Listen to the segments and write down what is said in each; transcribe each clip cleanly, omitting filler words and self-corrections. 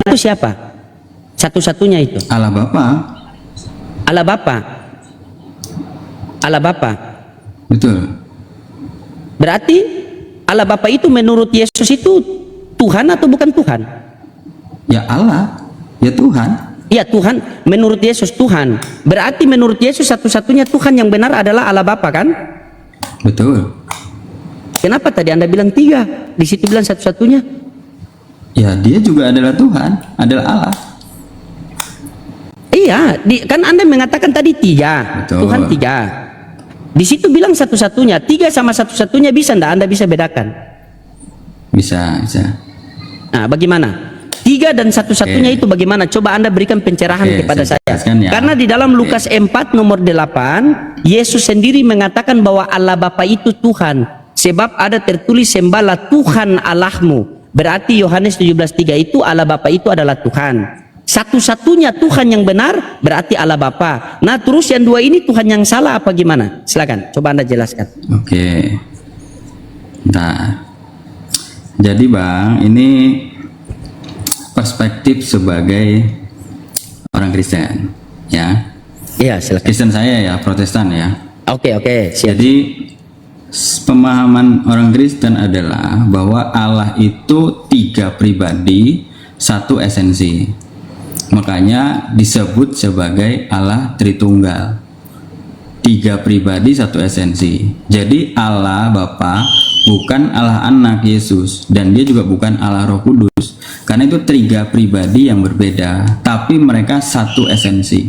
itu siapa? Satu-satunya itu. Allah Bapa. Allah Bapa. Allah Bapa. Betul. Berarti Allah Bapa itu menurut Yesus itu Tuhan atau bukan Tuhan? Ya Allah, ya Tuhan. Iya Tuhan, menurut Yesus Tuhan. Berarti menurut Yesus satu-satunya Tuhan yang benar adalah Allah Bapa kan? Betul. Kenapa tadi Anda bilang 3? Di situ bilang satu-satunya. Ya dia juga adalah Tuhan, adalah Allah. Iya, kan Anda mengatakan tadi 3. Betul. Tuhan 3. Di situ bilang satu-satunya. 3 sama satu-satunya bisa enggak? Anda bisa bedakan? Bisa. Nah, bagaimana? 3 dan satu-satunya itu bagaimana? Coba Anda berikan pencerahan kepada saya. Ya. Karena di dalam Lukas 4 nomor 8, Yesus sendiri mengatakan bahwa Allah Bapa itu Tuhan. Sebab ada tertulis sembahlah Tuhan Allahmu. Berarti Yohanes 17:3 itu Allah Bapa itu adalah Tuhan. Satu-satunya Tuhan yang benar berarti Allah Bapa. Nah, terus yang 2 ini Tuhan yang salah apa gimana? Silakan, coba Anda jelaskan. Oke. Nah, jadi Bang, ini perspektif sebagai orang Kristen, ya. Iya, silakan. Kristen saya ya, Protestan ya. Oke, siap. Jadi pemahaman orang Kristen adalah bahwa Allah itu 3 pribadi, 1 esensi. Makanya disebut sebagai Allah Tritunggal. 3 pribadi, 1 esensi. Jadi Allah Bapa bukan Allah Anak Yesus, dan dia juga bukan Allah Roh Kudus. Karena itu 3 pribadi yang berbeda, tapi mereka 1 esensi.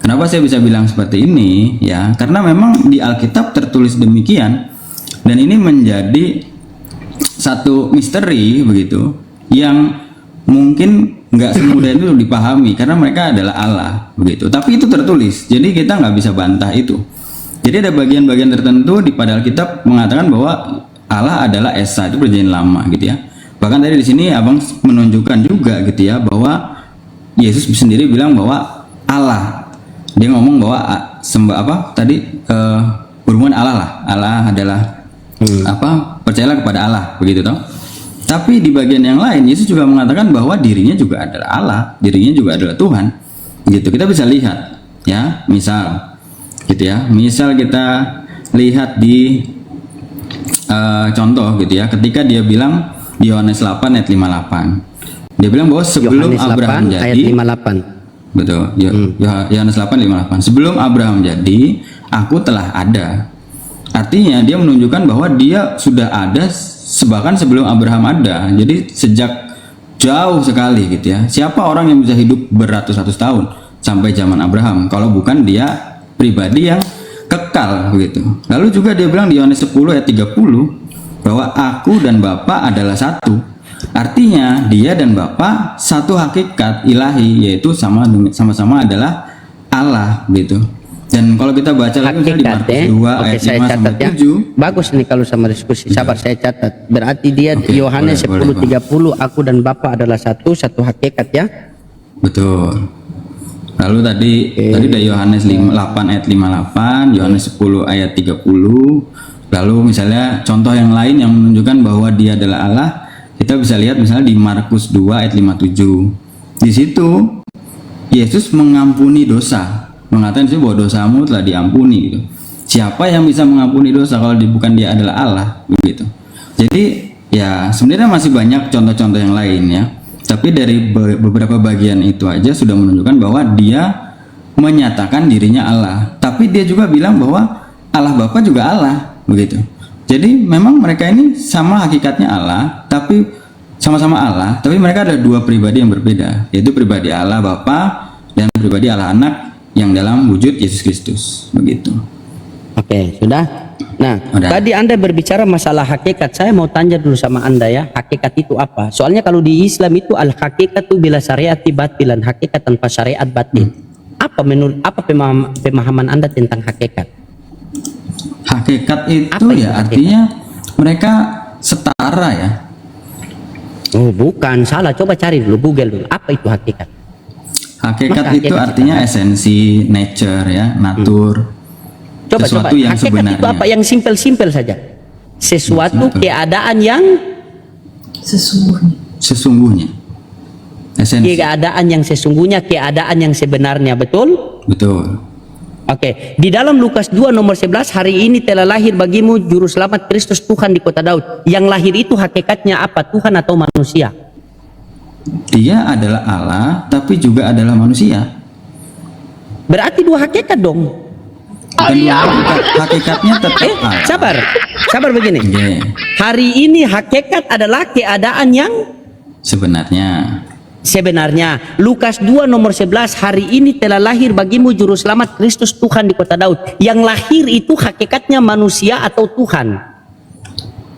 Kenapa saya bisa bilang seperti ini? Ya, karena memang di Alkitab tertulis demikian, dan ini menjadi satu misteri begitu yang mungkin nggak semudah itu dipahami karena mereka adalah Allah begitu. Tapi itu tertulis, jadi kita nggak bisa bantah itu. Jadi ada bagian-bagian tertentu di pada Alkitab mengatakan bahwa Allah adalah Esa, itu perjanjian lama gitu ya. Bahkan tadi di sini abang menunjukkan juga gitu ya bahwa Yesus sendiri bilang bahwa Allah, dia ngomong bahwa sembah apa tadi berhubungan Allah lah, Allah adalah percayalah kepada Allah begitu toh. Tapi di bagian yang lain Yesus juga mengatakan bahwa dirinya juga adalah Allah, dirinya juga adalah Tuhan. Gitu. Kita bisa lihat ya, misal gitu ya. Misal kita lihat di contoh gitu ya, ketika dia bilang di Yohanes 8 ayat 58. Dia bilang bahwa sebelum Yohanes 8, Abraham jadi ayat 58. Betul. Yohanes 8:58. Sebelum Abraham jadi, aku telah ada. Artinya dia menunjukkan bahwa dia sudah ada bahkan sebelum Abraham ada. Jadi sejak jauh sekali gitu ya. Siapa orang yang bisa hidup beratus-ratus tahun sampai zaman Abraham kalau bukan dia pribadi yang kekal begitu. Lalu juga dia bilang di Yohanes 10 ayat 30 bahwa aku dan Bapa adalah satu. Artinya dia dan Bapa satu hakikat ilahi, yaitu sama-sama adalah Allah gitu. Dan kalau kita baca lagi misalnya di Markus 2 ayat 5 sampai 7. Bagus nih kalau sama diskusi. Sabar, saya catat. Berarti dia Yohanes 10:30 aku dan Bapa adalah satu hakikat ya. Betul. Lalu tadi dari Yohanes 8 ayat 58, Yohanes 10 ayat 30. Lalu misalnya contoh yang lain yang menunjukkan bahwa dia adalah Allah, kita bisa lihat misalnya di Markus 2 ayat 57. Di situ Yesus mengampuni dosa. Mengatakan sih bahwa dosamu telah diampuni gitu. Siapa yang bisa mengampuni dosa kalau bukan dia adalah Allah begitu. Jadi ya sebenarnya masih banyak contoh-contoh yang lain ya. Tapi dari beberapa bagian itu aja sudah menunjukkan bahwa dia menyatakan dirinya Allah. Tapi dia juga bilang bahwa Allah Bapa juga Allah begitu. Jadi memang mereka ini sama hakikatnya Allah, tapi sama-sama Allah, tapi mereka ada 2 pribadi yang berbeda, yaitu pribadi Allah Bapa dan pribadi Allah Anak yang dalam wujud Yesus Kristus begitu. Oke, sudah. Nah, tadi Anda berbicara masalah hakikat. Saya mau tanya dulu sama Anda ya, hakikat itu apa? Soalnya kalau di Islam itu al-hakikatu bila syariati batilan, hakikat tanpa syariat batil. Apa pemahaman Anda tentang hakikat? Hakikat itu ya artinya mereka setara ya. Oh, bukan, salah. Coba cari dulu, Google dulu. Apa itu hakikat? Hakikat itu artinya esensi, nature ya, natur. Sesuatu yang hakikat sebenarnya. Itu apa? Yang simpel-simpel saja. Sesuatu keadaan yang sesungguhnya. Esensi. keadaan yang sesungguhnya, keadaan yang sebenarnya, betul? Betul. Oke, di dalam Lukas 2 nomor 11, hari ini telah lahir bagimu juru selamat Kristus Tuhan di kota Daud. Yang lahir itu hakikatnya apa? Tuhan atau manusia? Dia adalah Allah, tapi juga adalah manusia. Berarti dua hakikat dong. Hakikatnya tetap Allah. Sabar begini. Oke. Hari ini hakikat adalah keadaan yang Sebenarnya. Lukas 2 nomor 11, hari ini telah lahir bagimu juru selamat Kristus Tuhan di kota Daud. Yang lahir itu hakikatnya manusia atau Tuhan?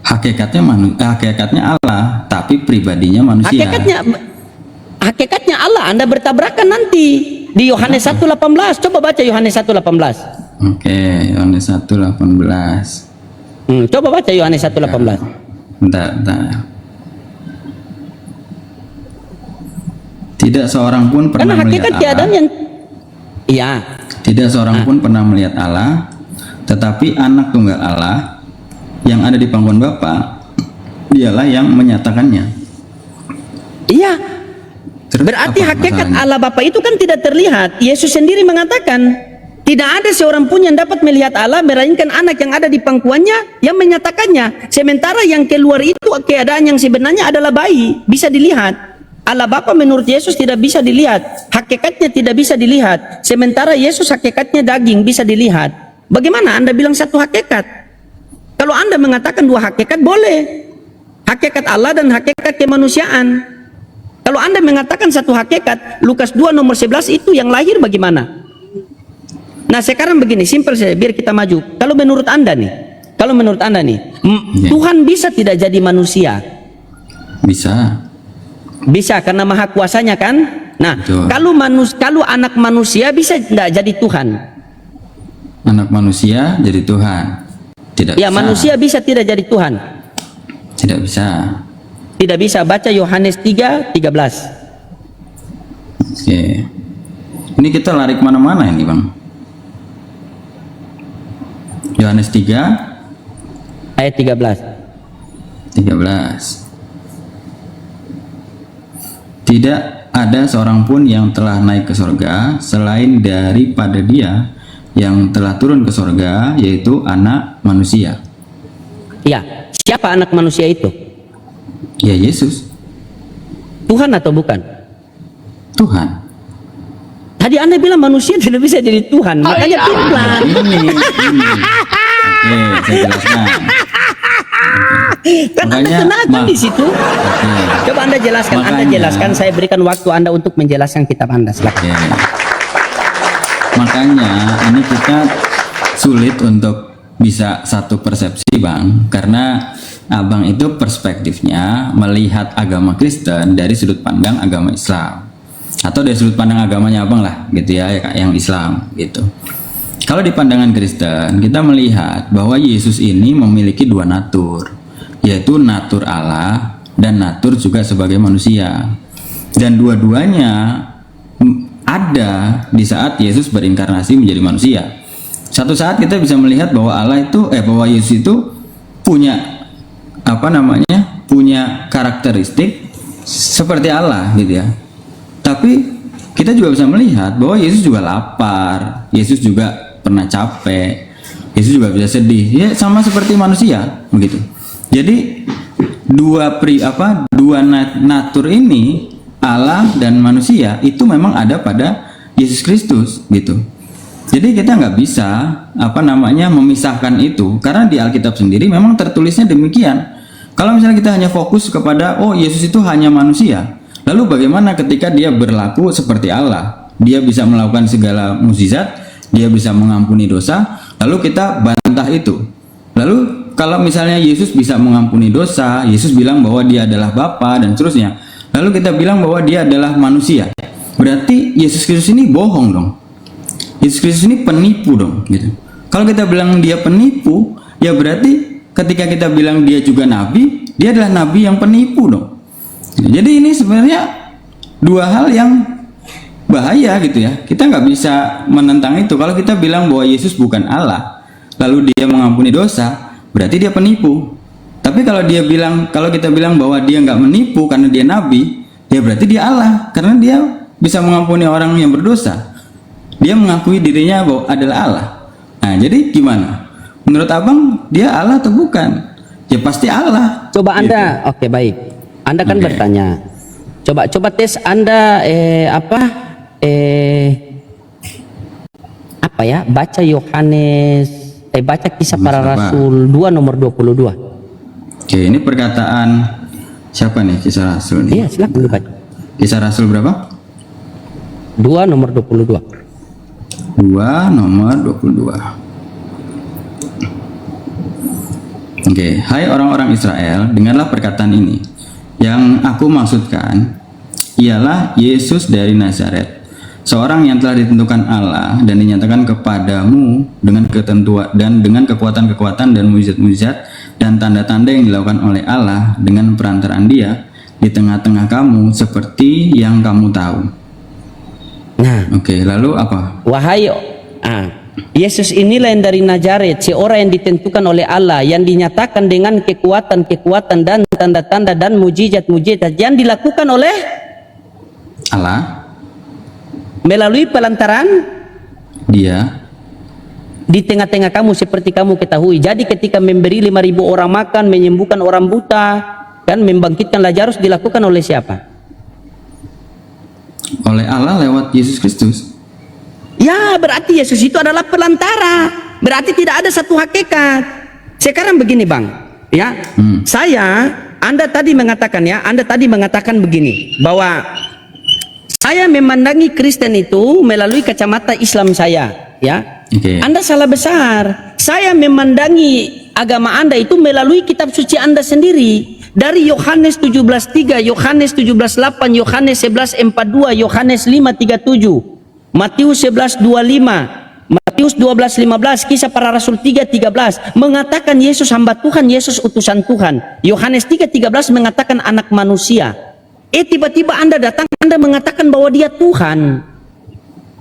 Hakikatnya Allah, tapi pribadinya manusia. Hakikatnya Allah. Anda bertabrakan nanti di Yohanes 1:18. Coba baca Yohanes 1:18. Oke, Yohanes 1:18. Coba baca Yohanes 1:18. Bentar. Tidak seorang pun pernah Karena melihat hakikat keadaan Allah. yang iya. Tidak seorang pun pernah melihat Allah, tetapi anak tunggal Allah yang ada di pangkuan Bapa, dialah yang menyatakannya. Iya. Terus Berarti apa hakikat masalahnya? Allah Bapa itu kan tidak terlihat. Yesus sendiri mengatakan, tidak ada seorang pun yang dapat melihat Allah melainkan anak yang ada di pangkuannya yang menyatakannya. Sementara yang keluar itu keadaan yang sebenarnya adalah bayi, bisa dilihat. Allah Bapa menurut Yesus tidak bisa dilihat, hakikatnya tidak bisa dilihat. Sementara Yesus hakikatnya daging, bisa dilihat. Bagaimana Anda bilang satu hakikat? Kalau Anda mengatakan dua hakikat boleh, hakikat Allah dan hakikat kemanusiaan. Kalau Anda mengatakan satu hakikat, Lukas 2 nomor 11 itu yang lahir bagaimana? Nah sekarang begini, simpel saja biar kita maju. Kalau menurut Anda nih, Tuhan bisa tidak jadi manusia? Bisa karena maha kuasanya kan? Nah, betul. kalau anak manusia bisa tidak jadi Tuhan? Anak manusia jadi Tuhan. Tidak Ya, bisa. manusia bisa tidak jadi Tuhan? Tidak bisa. Tidak bisa. Baca Yohanes 3:13. Oke. Ini kita lari kemana-mana ini, Bang. Yohanes 3 ayat 13. 13. Tidak ada seorang pun yang telah naik ke sorga selain daripada Dia yang telah turun ke sorga, yaitu anak manusia. Ya, siapa anak manusia itu? Ya, Yesus. Tuhan atau bukan? Tuhan. Tadi Anda bilang manusia tidak bisa jadi Tuhan, makanya pelan. Ini. Oke, saya jelaskan. Kan Anda Makanya, tenaga di situ. Oke. Coba Anda jelaskan, Makanya- saya berikan waktu Anda untuk menjelaskan kitab Anda. Silakan. Oke. Makanya ini kita sulit untuk bisa satu persepsi, Bang, karena Abang itu perspektifnya melihat agama Kristen dari sudut pandang agama Islam, atau dari sudut pandang agamanya Abang lah, gitu ya, yang Islam gitu. Kalau di pandangan Kristen, kita melihat bahwa Yesus ini memiliki dua natur, yaitu natur Allah dan natur juga sebagai manusia. Dan dua-duanya ada di saat Yesus berinkarnasi menjadi manusia. Satu saat kita bisa melihat bahwa bahwa Yesus itu punya punya karakteristik seperti Allah gitu ya. Tapi kita juga bisa melihat bahwa Yesus juga lapar, Yesus juga pernah capek, Yesus juga bisa sedih, ya sama seperti manusia begitu. Jadi dua natur ini, Allah dan manusia, itu memang ada pada Yesus Kristus gitu. Jadi kita nggak bisa memisahkan itu, karena di Alkitab sendiri memang tertulisnya demikian. Kalau misalnya kita hanya fokus kepada Yesus itu hanya manusia, lalu bagaimana ketika dia berlaku seperti Allah? Dia bisa melakukan segala mukjizat, dia bisa mengampuni dosa, lalu kita bantah itu. Lalu kalau misalnya Yesus bisa mengampuni dosa, Yesus bilang bahwa dia adalah Bapa dan seterusnya, lalu kita bilang bahwa dia adalah manusia, berarti Yesus Kristus ini bohong dong. Yesus Kristus ini penipu dong gitu. Kalau kita bilang dia penipu, ya berarti ketika kita bilang dia juga nabi, dia adalah nabi yang penipu dong. Jadi ini sebenarnya dua hal yang bahaya gitu ya. Kita nggak bisa menentang itu. Kalau kita bilang bahwa Yesus bukan Allah, lalu dia mengampuni dosa, berarti dia penipu. Tapi kalau kita bilang bahwa dia nggak menipu karena dia nabi, ya berarti dia Allah, karena dia bisa mengampuni orang yang berdosa. Dia mengakui dirinya bahwa adalah Allah. Nah, jadi gimana? Menurut abang, dia Allah atau bukan? Ya pasti Allah. Coba Anda, oke baik. Anda kan bertanya. Coba tes Anda apa ya? Baca Yohanes, baca Kisah Para Rasul 2 nomor 22. Oke, ini perkataan siapa nih Kisah Rasul nih? Iya, silakan dibaca. Kisah Rasul berapa? 2 nomor 22. 2 nomor 22. Oke, hai orang-orang Israel, dengarlah perkataan ini. Yang aku maksudkan ialah Yesus dari Nazaret, seorang yang telah ditentukan Allah dan dinyatakan kepadamu dengan ketentuan dan dengan kekuatan-kekuatan dan mujizat-mujizat dan tanda-tanda yang dilakukan oleh Allah dengan perantaraan Dia di tengah-tengah kamu seperti yang kamu tahu. Nah, oke, lalu apa? Wahai Yesus inilah yang dari Nazaret, seorang yang ditentukan oleh Allah, yang dinyatakan dengan kekuatan-kekuatan dan tanda-tanda dan mujizat-mujizat yang dilakukan oleh Allah melalui pelantaran Dia di tengah-tengah kamu seperti kamu ketahui. Jadi ketika memberi 5.000 orang makan, menyembuhkan orang buta, kan membangkitkan Lazarus, dilakukan oleh siapa? Oleh Allah lewat Yesus Kristus. Ya, berarti Yesus itu adalah perantara. Berarti tidak ada satu hakikat. Sekarang begini Bang, ya. Anda tadi mengatakan begini, bahwa saya memandangi Kristen itu melalui kacamata Islam saya, ya. Anda salah besar. Saya memandangi agama Anda itu melalui kitab suci Anda sendiri. Dari Yohanes 17:3, Yohanes 17:8, Yohanes 11:42, Yohanes 5:37, Matius 11:25, Matius 12:15, Kisah Para Rasul 3:13 mengatakan Yesus hamba Tuhan, Yesus utusan Tuhan. Yohanes 3:13 mengatakan anak manusia. Tiba-tiba Anda datang, Anda mengatakan bahwa Dia Tuhan.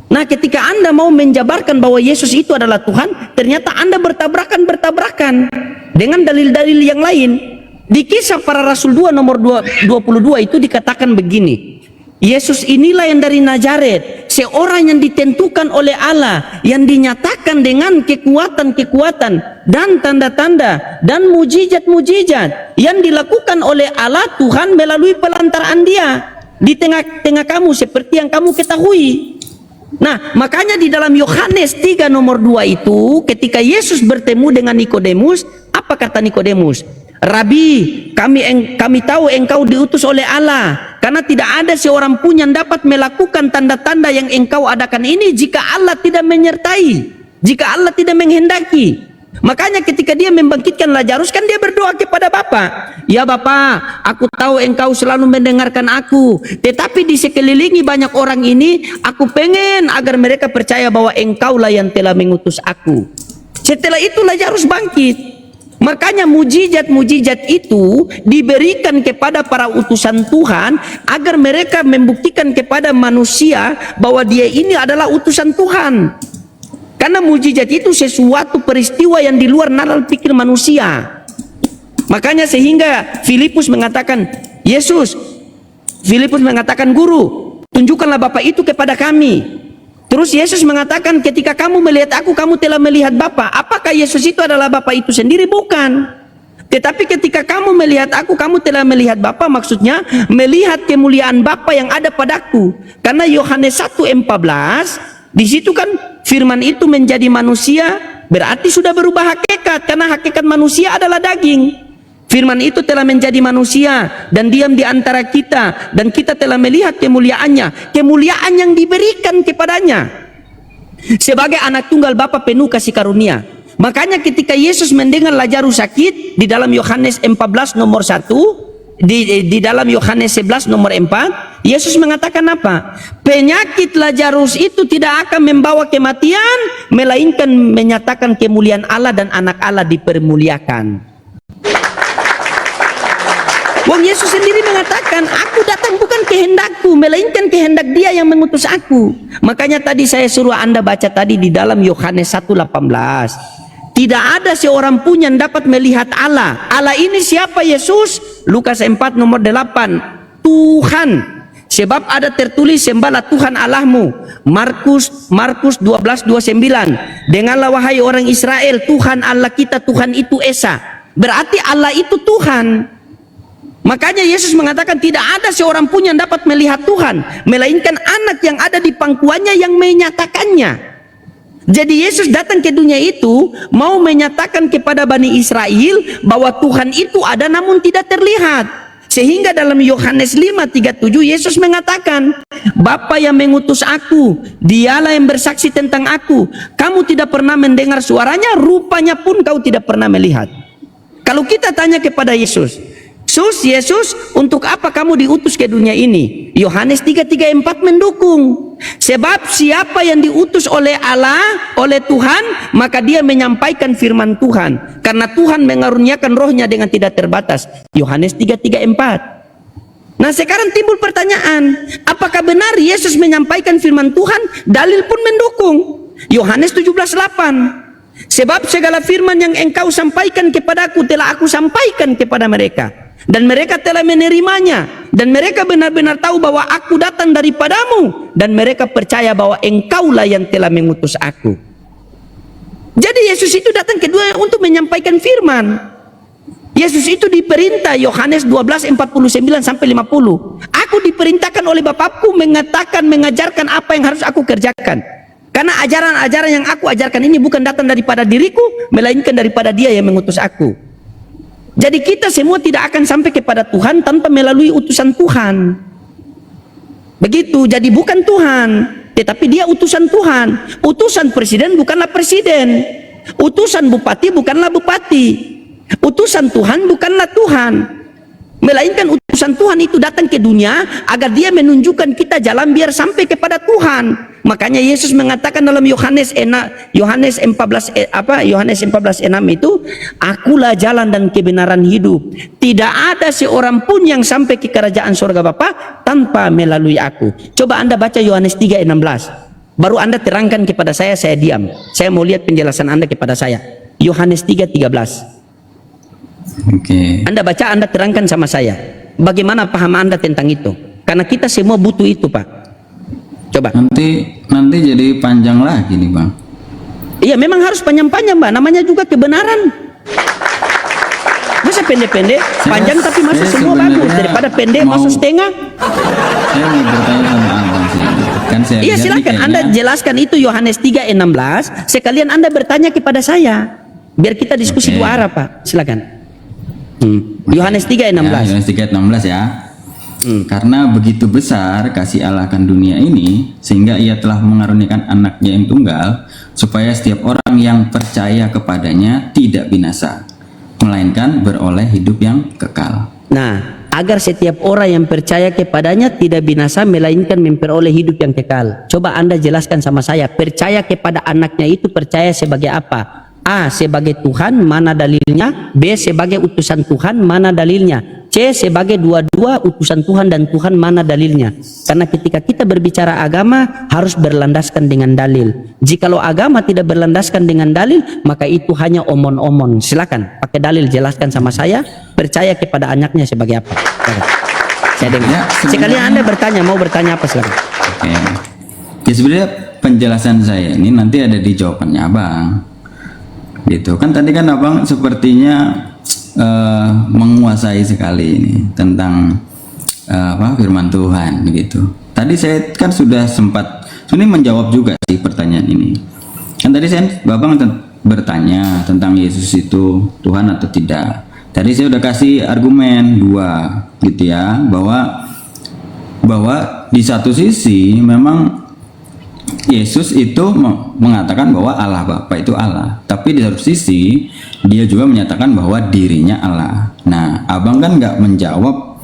Nah, ketika Anda mau menjabarkan bahwa Yesus itu adalah Tuhan, ternyata Anda bertabrakan dengan dalil-dalil yang lain. Di Kisah Para Rasul 2 nomor 22 itu dikatakan begini, Yesus inilah yang dari Nazaret, seorang yang ditentukan oleh Allah, yang dinyatakan dengan kekuatan-kekuatan dan tanda-tanda dan mujizat-mujizat yang dilakukan oleh Allah Tuhan melalui pelantaran Dia di tengah-tengah kamu seperti yang kamu ketahui. Nah, makanya di dalam Yohanes 3 nomor 2 itu, ketika Yesus bertemu dengan Nikodemus, apa kata Nikodemus? Rabi, kami tahu engkau diutus oleh Allah, karena tidak ada seorang pun yang dapat melakukan tanda-tanda yang engkau adakan ini jika Allah tidak menyertai, jika Allah tidak menghendaki. Makanya ketika dia membangkitkan Lazarus, kan dia berdoa kepada Bapa, ya Bapa, aku tahu engkau selalu mendengarkan aku, tetapi di sekelilingi banyak orang ini, aku pengen agar mereka percaya bahwa engkaulah yang telah mengutus aku. Setelah itu Lazarus bangkit. Makanya mujizat-mujizat itu diberikan kepada para utusan Tuhan agar mereka membuktikan kepada manusia bahwa dia ini adalah utusan Tuhan. Karena mujizat itu sesuatu peristiwa yang di luar nalar pikir manusia. Makanya sehingga Filipus mengatakan, Filipus mengatakan, Guru, tunjukkanlah Bapa itu kepada kami. Terus Yesus mengatakan, ketika kamu melihat aku, kamu telah melihat Bapa. Apakah Yesus itu adalah Bapa itu sendiri? Bukan. Tetapi ketika kamu melihat aku, kamu telah melihat Bapa, maksudnya melihat kemuliaan Bapa yang ada padaku. Karena Yohanes 1:14, di situ kan firman itu menjadi manusia, berarti sudah berubah hakikat, karena hakikat manusia adalah daging. Firman itu telah menjadi manusia dan diam di antara kita, dan kita telah melihat kemuliaannya, kemuliaan yang diberikan kepadanya sebagai anak tunggal Bapa penuh kasih karunia. Makanya ketika Yesus mendengar Lazarus sakit, di dalam Yohanes 14 nomor 1, di dalam Yohanes 11 nomor 4, Yesus mengatakan apa? Penyakit Lazarus itu tidak akan membawa kematian, melainkan menyatakan kemuliaan Allah dan anak Allah dipermuliakan. Wong Yesus sendiri mengatakan, aku datang bukan kehendakku, melainkan kehendak Dia yang mengutus aku. Makanya tadi saya suruh Anda baca tadi di dalam Yohanes 1:18. Tidak ada seorang pun yang dapat melihat Allah. Allah ini siapa? Yesus. Lukas 4 nomor 8. Tuhan. Sebab ada tertulis, sembahlah Tuhan Allahmu. Markus 12:29. Dengarlah wahai orang Israel, Tuhan Allah kita, Tuhan itu Esa. Berarti Allah itu Tuhan. Makanya Yesus mengatakan tidak ada seorang pun yang dapat melihat Tuhan, melainkan anak yang ada di pangkuannya yang menyatakannya. Jadi Yesus datang ke dunia itu mau menyatakan kepada Bani Israel bahwa Tuhan itu ada namun tidak terlihat. Sehingga dalam Yohanes 5:37 Yesus mengatakan, Bapa yang mengutus aku, dialah yang bersaksi tentang aku. Kamu tidak pernah mendengar suaranya, rupanya pun kau tidak pernah melihat. Kalau kita tanya kepada Yesus, Yesus, untuk apa kamu diutus ke dunia ini? Yohanes 3:34 mendukung. Sebab siapa yang diutus oleh Allah, oleh Tuhan, maka dia menyampaikan firman Tuhan. Karena Tuhan mengaruniakan rohnya dengan tidak terbatas. Yohanes 3:34. Nah sekarang timbul pertanyaan, apakah benar Yesus menyampaikan firman Tuhan? Dalil pun mendukung. Yohanes 17:8. Sebab segala firman yang engkau sampaikan kepadaku telah aku sampaikan kepada mereka. Dan mereka telah menerimanya, dan mereka benar-benar tahu bahwa aku datang daripadamu, dan mereka percaya bahwa engkaulah yang telah mengutus aku. Jadi Yesus itu datang kedua untuk menyampaikan firman. Yesus itu diperintah, Yohanes 12:49 sampai 50. Aku diperintahkan oleh Bapakku mengatakan, mengajarkan apa yang harus aku kerjakan. Karena ajaran-ajaran yang aku ajarkan ini bukan datang daripada diriku, melainkan daripada Dia yang mengutus aku. Jadi kita semua tidak akan sampai kepada Tuhan tanpa melalui utusan Tuhan. Begitu, jadi bukan Tuhan, tetapi Dia utusan Tuhan. Utusan presiden bukanlah presiden. Utusan bupati bukanlah bupati. Utusan Tuhan bukanlah Tuhan. Melainkan utusan Tuhan itu datang ke dunia agar Dia menunjukkan kita jalan biar sampai kepada Tuhan. Makanya Yesus mengatakan dalam Yohanes 14:6 itu, akulah jalan dan kebenaran hidup. Tidak ada seorang pun yang sampai ke kerajaan surga Bapa tanpa melalui aku. Coba Anda baca Yohanes 3:16. Baru Anda terangkan kepada saya diam. Saya mau lihat penjelasan Anda kepada saya. Yohanes 3:13. Oke. Anda baca, Anda terangkan sama saya. Bagaimana paham Anda tentang itu? Karena kita semua butuh itu, Pak. Coba. Nanti jadi panjang lagi nih, Bang. Iya, memang harus panjang-panjang, Mbak. Namanya juga kebenaran. Masa pendek-pendek, panjang tapi masa semua bagus. Daripada pendek masa setengah. Saya mau bertanya sama Abang sih. Kan saya Iya, lihat silakan. nih kayaknya, Anda jelaskan itu Yohanes 3:16. Sekalian Anda bertanya kepada saya. Biar kita diskusi Oke. dua arah, Pak. Silakan. Yohanes 3:16. Ya, Yohanes 3:16 ya. Karena begitu besar kasih Allah akan dunia ini, sehingga Ia telah mengaruniakan anaknya yang tunggal, supaya setiap orang yang percaya kepadanya tidak binasa, melainkan beroleh hidup yang kekal. Nah, agar setiap orang yang percaya kepadanya tidak binasa, melainkan memperoleh hidup yang kekal. Coba Anda jelaskan sama saya, percaya kepada anaknya itu percaya sebagai apa? A. Sebagai Tuhan, mana dalilnya? B. Sebagai utusan Tuhan, mana dalilnya? C. Sebagai dua-dua utusan Tuhan dan Tuhan, mana dalilnya? Karena ketika kita berbicara agama harus berlandaskan dengan dalil. Jikalau agama tidak berlandaskan dengan dalil, maka itu hanya omon-omon. Silakan pakai dalil, jelaskan sama saya. Percaya kepada anaknya sebagai apa? Silakan. Saya dengar. Ya, Sekalian Anda bertanya, mau bertanya apa, silakan. Oke. Ya sebenarnya penjelasan saya ini nanti ada di jawabannya Abang. Gitu kan, tadi kan Abang sepertinya menguasai sekali ini tentang firman Tuhan begitu. Tadi saya kan sudah sempat menjawab juga sih pertanyaan ini. Kan tadi Babang bertanya tentang Yesus itu Tuhan atau tidak. Tadi saya udah kasih argumen dua gitu ya, bahwa di satu sisi memang Yesus itu mengatakan bahwa Allah Bapa itu Allah, tapi di satu sisi Dia juga menyatakan bahwa dirinya Allah. Nah, Abang kan nggak menjawab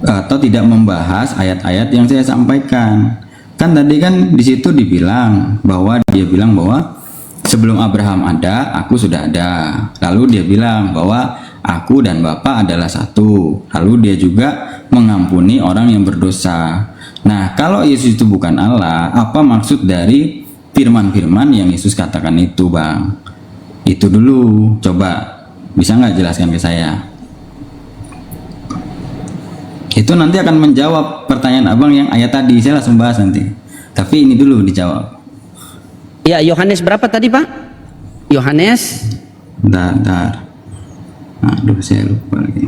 atau tidak membahas ayat-ayat yang saya sampaikan. Kan tadi kan di situ dibilang bahwa Dia bilang bahwa sebelum Abraham ada, aku sudah ada. Lalu Dia bilang bahwa aku dan Bapa adalah satu. Lalu Dia juga mengampuni orang yang berdosa. Nah, kalau Yesus itu bukan Allah, apa maksud dari firman-firman yang Yesus katakan itu, Bang? Itu dulu, coba bisa nggak jelaskan ke saya? Itu nanti akan menjawab pertanyaan abang yang ayat tadi. Saya langsung bahas nanti. Tapi ini dulu dijawab. Ya, Yohanes berapa tadi Pak? Yohanes. Bentar. Aduh, saya lupa lagi.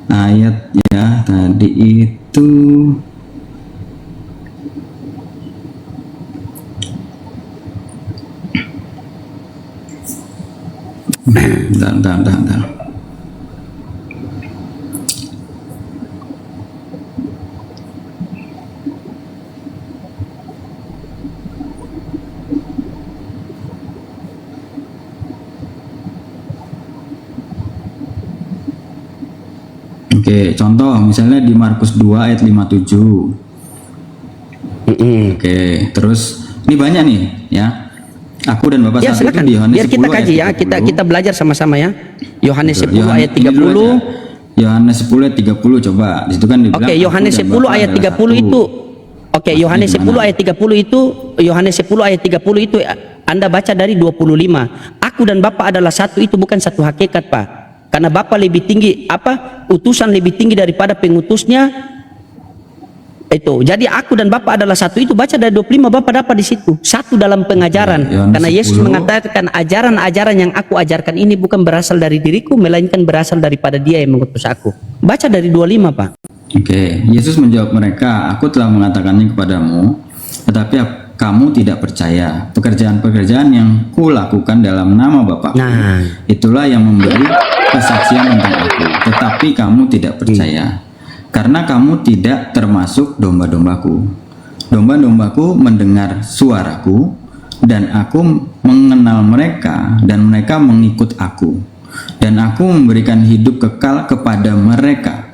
Ayatnya tadi itu bentar. Oke, contoh misalnya di Markus 2 ayat 57. Oke, terus ini banyak nih ya. Aku dan Bapak Ya, satu itu silakan. di Yohanes Biar kita 10 kaji ya, ayat 30. kita belajar sama-sama ya. Yohanes 10 ayat Ini dulu 30. aja. Yohanes 10 ayat 30 coba. Di situ kan dibilang Oke, Yohanes aku dan 10 Bapa ayat adalah 30 satu. itu. Oke, Yohanes 10 gimana? ayat 30 itu, Yohanes 10 ayat 30 itu Anda baca dari 25. Aku dan Bapa adalah satu, itu bukan satu hakikat, Pak. Karena Bapa lebih tinggi, utusan lebih tinggi daripada pengutusnya. Itu. Jadi aku dan Bapa adalah satu, itu baca dari 25, Bapa dapat di situ. Satu dalam pengajaran. Yohanes Karena Yesus 10. mengatakan ajaran-ajaran yang aku ajarkan ini bukan berasal dari diriku, melainkan berasal daripada Dia yang mengutus aku. Baca dari 25, Pak. Oke, Yesus menjawab mereka, aku telah mengatakannya kepadamu, tetapi kamu tidak percaya. Pekerjaan-pekerjaan yang kulakukan dalam nama Bapa, Nah, itulah yang memberi kesaksian tentang aku. Tetapi kamu tidak percaya, karena kamu tidak termasuk domba-dombaku. Domba-dombaku mendengar suaraku, dan aku mengenal mereka, dan mereka mengikut aku. Dan aku memberikan hidup kekal kepada mereka.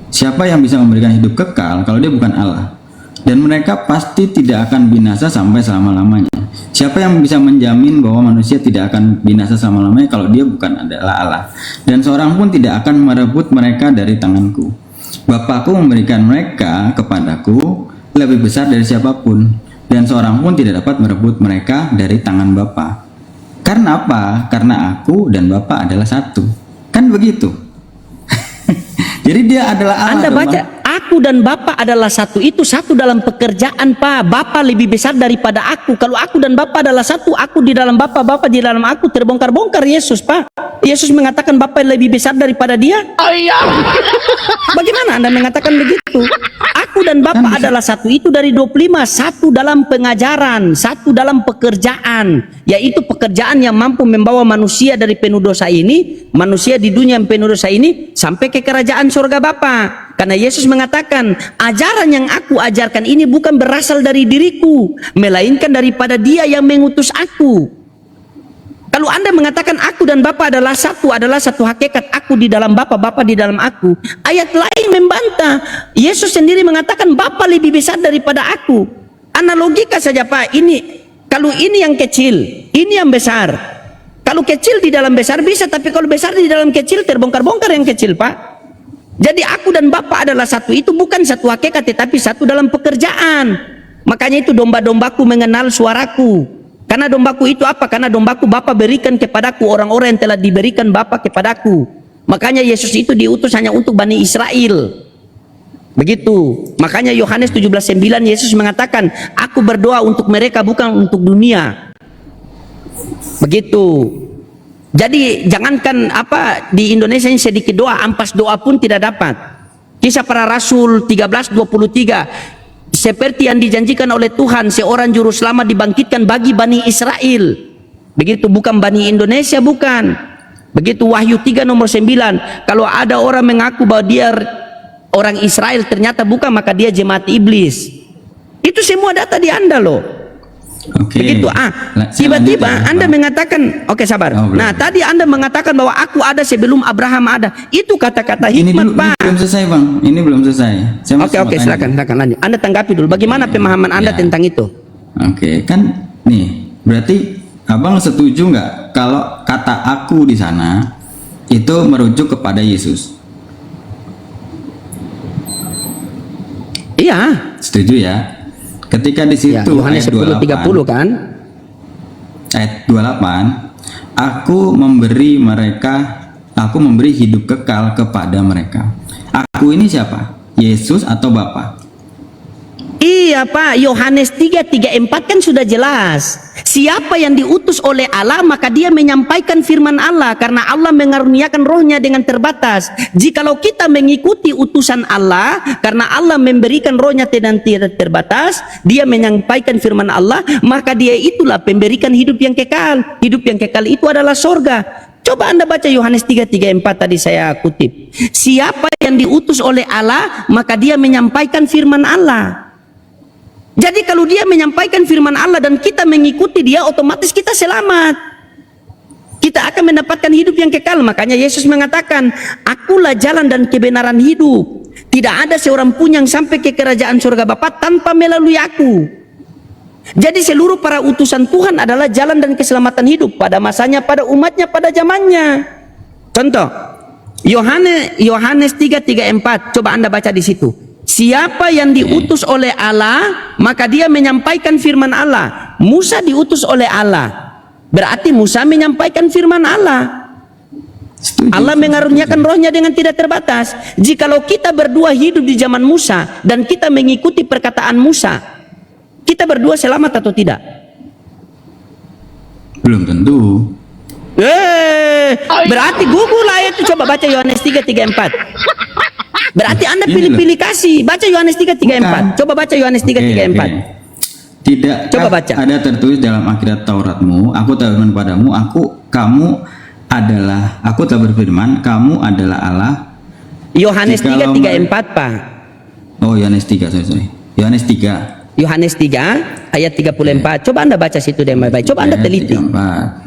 Siapa yang bisa memberikan hidup kekal kalau dia bukan Allah? Dan mereka pasti tidak akan binasa sampai selama-lamanya. Siapa yang bisa menjamin bahwa manusia tidak akan binasa selama-lamanya kalau dia bukan adalah Allah? Dan seorang pun tidak akan merebut mereka dari tanganku. Bapakku memberikan mereka kepadaku lebih besar dari siapapun, dan seorang pun tidak dapat merebut mereka dari tangan Bapa. Karena apa? Karena aku dan Bapa adalah satu. Kan begitu. Jadi dia adalah Allah. Anda dong, baca, Bang. aku dan Bapa adalah satu, itu satu dalam pekerjaan, Pak. Bapa lebih besar daripada aku. Kalau aku dan Bapa adalah satu, aku di dalam Bapa, Bapa di dalam aku, terbongkar-bongkar Yesus, Pak. Yesus mengatakan Bapa lebih besar daripada Dia. Bagaimana Anda mengatakan begitu? Aku dan Bapa adalah satu, itu dari 25, satu dalam pengajaran, satu dalam pekerjaan, yaitu pekerjaan yang mampu membawa manusia dari penuh dosa ini, manusia di dunia yang penuh dosa ini, sampai ke kerajaan surga Bapa. Karena Yesus mengatakan, ajaran yang aku ajarkan ini bukan berasal dari diriku, melainkan daripada Dia yang mengutus aku. Kalau Anda mengatakan aku dan Bapa adalah satu hakikat, aku di dalam Bapa, Bapa di dalam aku, ayat lain membantah. Yesus sendiri mengatakan Bapa lebih besar daripada aku. Analogika saja, Pak. Ini kalau ini yang kecil, ini yang besar. Kalau kecil di dalam besar bisa, tapi kalau besar di dalam kecil terbongkar-bongkar yang kecil, Pak. Jadi aku dan Bapa adalah satu, itu bukan satu hakikat, tetapi satu dalam pekerjaan. Makanya itu domba-dombaku mengenal suaraku. Karena dombaku itu apa? Karena dombaku Bapa berikan kepadaku, orang-orang yang telah diberikan Bapa kepadaku. Makanya Yesus itu diutus hanya untuk Bani Israel. Begitu. Makanya Yohanes 17:9 Yesus mengatakan, aku berdoa untuk mereka bukan untuk dunia. Begitu. Jadi jangankan di Indonesia ini sedikit doa, ampas doa pun tidak dapat. Kisah Para Rasul 13:23, seperti yang dijanjikan oleh Tuhan, seorang juru selamat dibangkitkan bagi Bani Israel. Begitu, bukan Bani Indonesia, bukan. Begitu. Wahyu 3:9, kalau ada orang mengaku bahwa dia orang Israel, ternyata bukan, maka dia jemaat iblis. Itu semua data di Anda loh. Oke. Begitu. Tiba-tiba Anda mengatakan, oke sabar. Oh, nah, tadi Anda mengatakan bahwa aku ada sebelum Abraham ada. Itu kata-kata Ini hikmat, dulu, Pak. ini belum selesai, Bang. Ini belum selesai. Saya masih mau Oke, tanya. silakan lanjut. Anda tanggapi dulu. Bagaimana pemahaman Anda Ya. tentang itu? Oke, kan nih, berarti Abang setuju nggak kalau kata aku di sana itu merujuk kepada Yesus? Iya. Setuju ya? Ketika di situ Ya, Yohanes ayat 28, 10:30 kan? ayat 28, aku memberi hidup kekal kepada mereka. Aku ini siapa? Yesus atau Bapa? Iya Pak, Yohanes 3:34 kan sudah jelas. Siapa yang diutus oleh Allah maka dia menyampaikan firman Allah, karena Allah mengaruniakan rohnya dengan terbatas. Jikalau kita mengikuti utusan Allah, karena Allah memberikan rohnya dengan tidak terbatas, dia menyampaikan firman Allah, maka dia itulah pemberikan hidup yang kekal. Hidup yang kekal itu adalah sorga. Coba Anda baca Yohanes 3:34 tadi saya kutip. Siapa yang diutus oleh Allah maka dia menyampaikan firman Allah. Jadi kalau dia menyampaikan firman Allah dan kita mengikuti dia, otomatis kita selamat. Kita akan mendapatkan hidup yang kekal. Makanya Yesus mengatakan, akulah jalan dan kebenaran hidup. Tidak ada seorang pun yang sampai ke kerajaan surga Bapa tanpa melalui aku. Jadi seluruh para utusan Tuhan adalah jalan dan keselamatan hidup pada masanya, pada umatnya, pada zamannya. Contoh, Yohanes 3:34. Coba Anda baca di situ. Siapa yang diutus oleh Allah, maka dia menyampaikan firman Allah. Musa diutus oleh Allah, berarti Musa menyampaikan firman Allah. Allah mengaruniakan rohnya dengan tidak terbatas. Jikalau kita berdua hidup di zaman Musa dan kita mengikuti perkataan Musa, kita berdua selamat atau tidak? Belum tentu. Berarti gugur ayat itu. Coba baca Yohanes 3:34. Berarti Anda pilih-pilih kasih. Baca Yohanes 3:34. Coba baca Yohanes 3:34. Tidak. Coba baca. Ada tertulis dalam akhirat Tauratmu, aku telah berfirman padamu, aku telah berfirman, kamu adalah Allah. Yohanes 3:34, Pak. Oh, Yohanes 3, sorry. Yohanes 3. Yohanes 3 ayat 34. Coba Anda baca situ deh, baik. Coba Anda teliti. 34.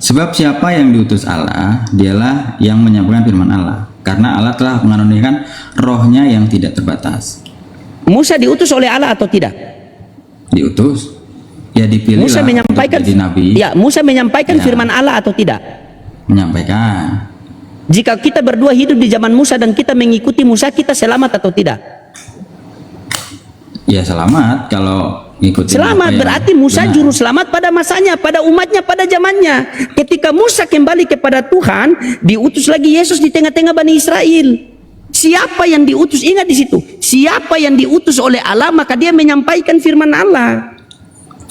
Sebab siapa yang diutus Allah, dialah yang menyampaikan firman Allah. Karena Allah telah mengaruniakan rohnya yang tidak terbatas. Musa diutus oleh Allah atau tidak? Diutus. Ya dipilih Musa menyampaikan jadi nabi. Ya, Musa menyampaikan Ya. firman Allah atau tidak? Menyampaikan. Jika kita berdua hidup di zaman Musa dan kita mengikuti Musa, kita selamat atau tidak? Ya selamat kalau ngikutin. Selamat, berarti Musa juru selamat pada masanya, pada umatnya, pada zamannya. Ketika Musa kembali kepada Tuhan, diutus lagi Yesus di tengah-tengah Bani Israel. Siapa yang diutus? Ingat di situ. Siapa yang diutus oleh Allah, maka dia menyampaikan firman Allah.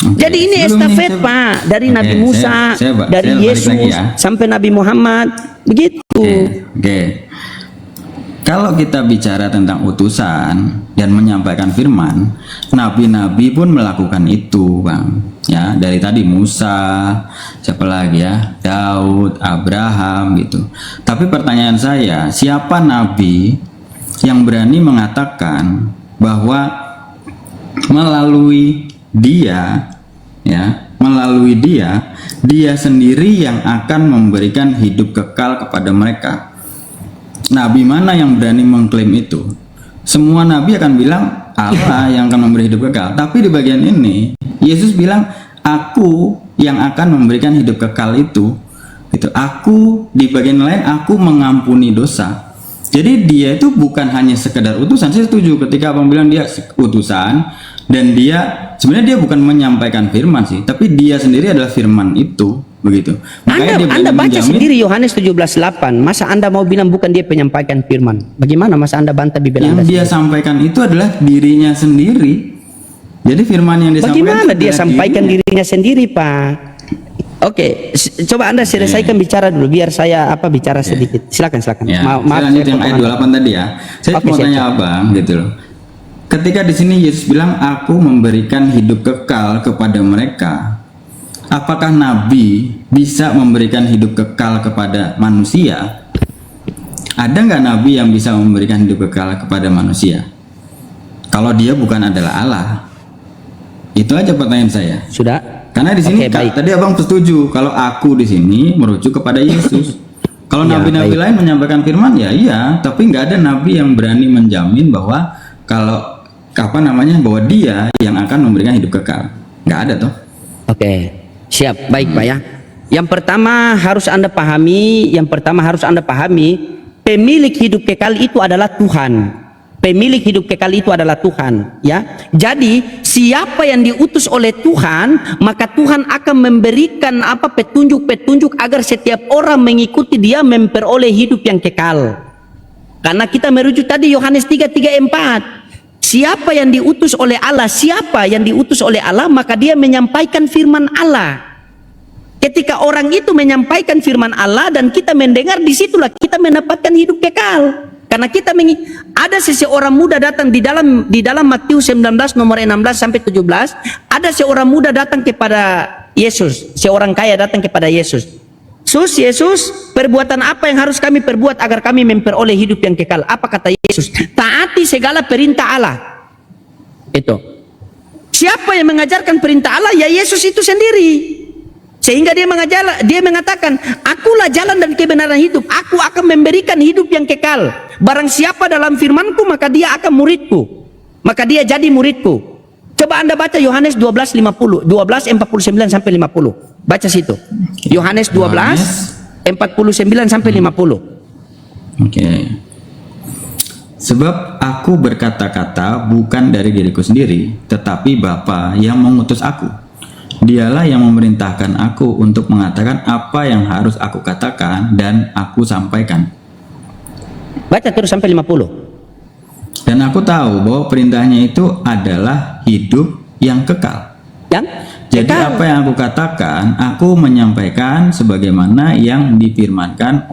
Jadi ini estafet, Pak, dari Nabi Musa, dari Yesus sampai Nabi Muhammad, begitu. Oke. Kalau kita bicara tentang utusan dan menyampaikan firman, nabi-nabi pun melakukan itu, Bang. Ya, dari tadi Musa, siapa lagi ya? Daud, Abraham gitu. Tapi pertanyaan saya, siapa nabi yang berani mengatakan bahwa melalui dia sendiri yang akan memberikan hidup kekal kepada mereka? Nabi mana yang berani mengklaim itu? Semua nabi akan bilang Allah yang akan memberi hidup kekal. Tapi di bagian ini Yesus bilang, aku yang akan memberikan hidup kekal itu. Aku di bagian lain, aku mengampuni dosa. Jadi dia itu bukan hanya sekedar utusan. Saya setuju ketika abang bilang dia utusan, dan dia sebenarnya dia bukan menyampaikan firman sih, tapi dia sendiri adalah firman itu. Begitu. Anda baca sendiri Yohanes 17:8. Masa Anda mau bilang bukan dia penyampaikan firman? Bagaimana masa Anda bantah Bibel Anda? Yang dia sampaikan itu adalah dirinya sendiri. Jadi firman yang disampaikan. Bagaimana dia sampaikan dirinya sendiri, Pak? Oke, coba Anda selesaikan bicara dulu biar saya bicara sedikit. Silakan. Ya, Maaf, saya lanjut yang ayat 28 tadi ya. Saya mau tanya Abang gitu loh. Ketika di sini Yesus bilang, aku memberikan hidup kekal kepada mereka. Apakah nabi bisa memberikan hidup kekal kepada manusia? Ada nggak nabi yang bisa memberikan hidup kekal kepada manusia? Kalau dia bukan adalah Allah. Itu aja pertanyaan saya. Sudah. Karena di sini tadi abang setuju kalau aku di sini merujuk kepada Yesus. Kalau nabi-nabi lain menyampaikan firman, ya iya, tapi nggak ada nabi yang berani menjamin bahwa bahwa dia yang akan memberikan hidup kekal. Nggak ada toh. Oke. Siap, baik Pak ya. Yang pertama harus Anda pahami, pemilik hidup kekal itu adalah Tuhan. Pemilik hidup kekal itu adalah Tuhan, ya. Jadi siapa yang diutus oleh Tuhan, maka Tuhan akan memberikan petunjuk-petunjuk agar setiap orang mengikuti dia memperoleh hidup yang kekal. Karena kita merujuk tadi Yohanes 3:3-4. Siapa yang diutus oleh Allah, siapa yang diutus oleh Allah, maka dia menyampaikan firman Allah. Ketika orang itu menyampaikan firman Allah dan kita mendengar, disitulah kita mendapatkan hidup kekal. Karena kita ada seseorang muda datang di dalam Matius 19 nomor 16 sampai 17, ada seorang muda datang kepada Yesus, seorang kaya datang kepada Yesus. Yesus, perbuatan apa yang harus kami perbuat agar kami memperoleh hidup yang kekal? Apa kata Yesus? Taati segala perintah Allah. Itu. Siapa yang mengajarkan perintah Allah? Ya Yesus itu sendiri. Sehingga dia mengatakan, akulah jalan dan kebenaran hidup. Aku akan memberikan hidup yang kekal. Barang siapa dalam firmanku, maka dia akan muridku. Maka dia jadi muridku. Coba Anda baca Yohanes 12:49 sampai 50. Baca situ. Yohanes 12:49 sampai 50. Oke. Sebab aku berkata-kata bukan dari diriku sendiri, tetapi Bapa yang mengutus aku. Dialah yang memerintahkan aku untuk mengatakan apa yang harus aku katakan dan aku sampaikan. Baca terus sampai 50. Dan aku tahu bahwa perintahnya itu adalah hidup yang kekal. Yang Jadi kekal. apa yang aku katakan, aku menyampaikan sebagaimana yang difirmankan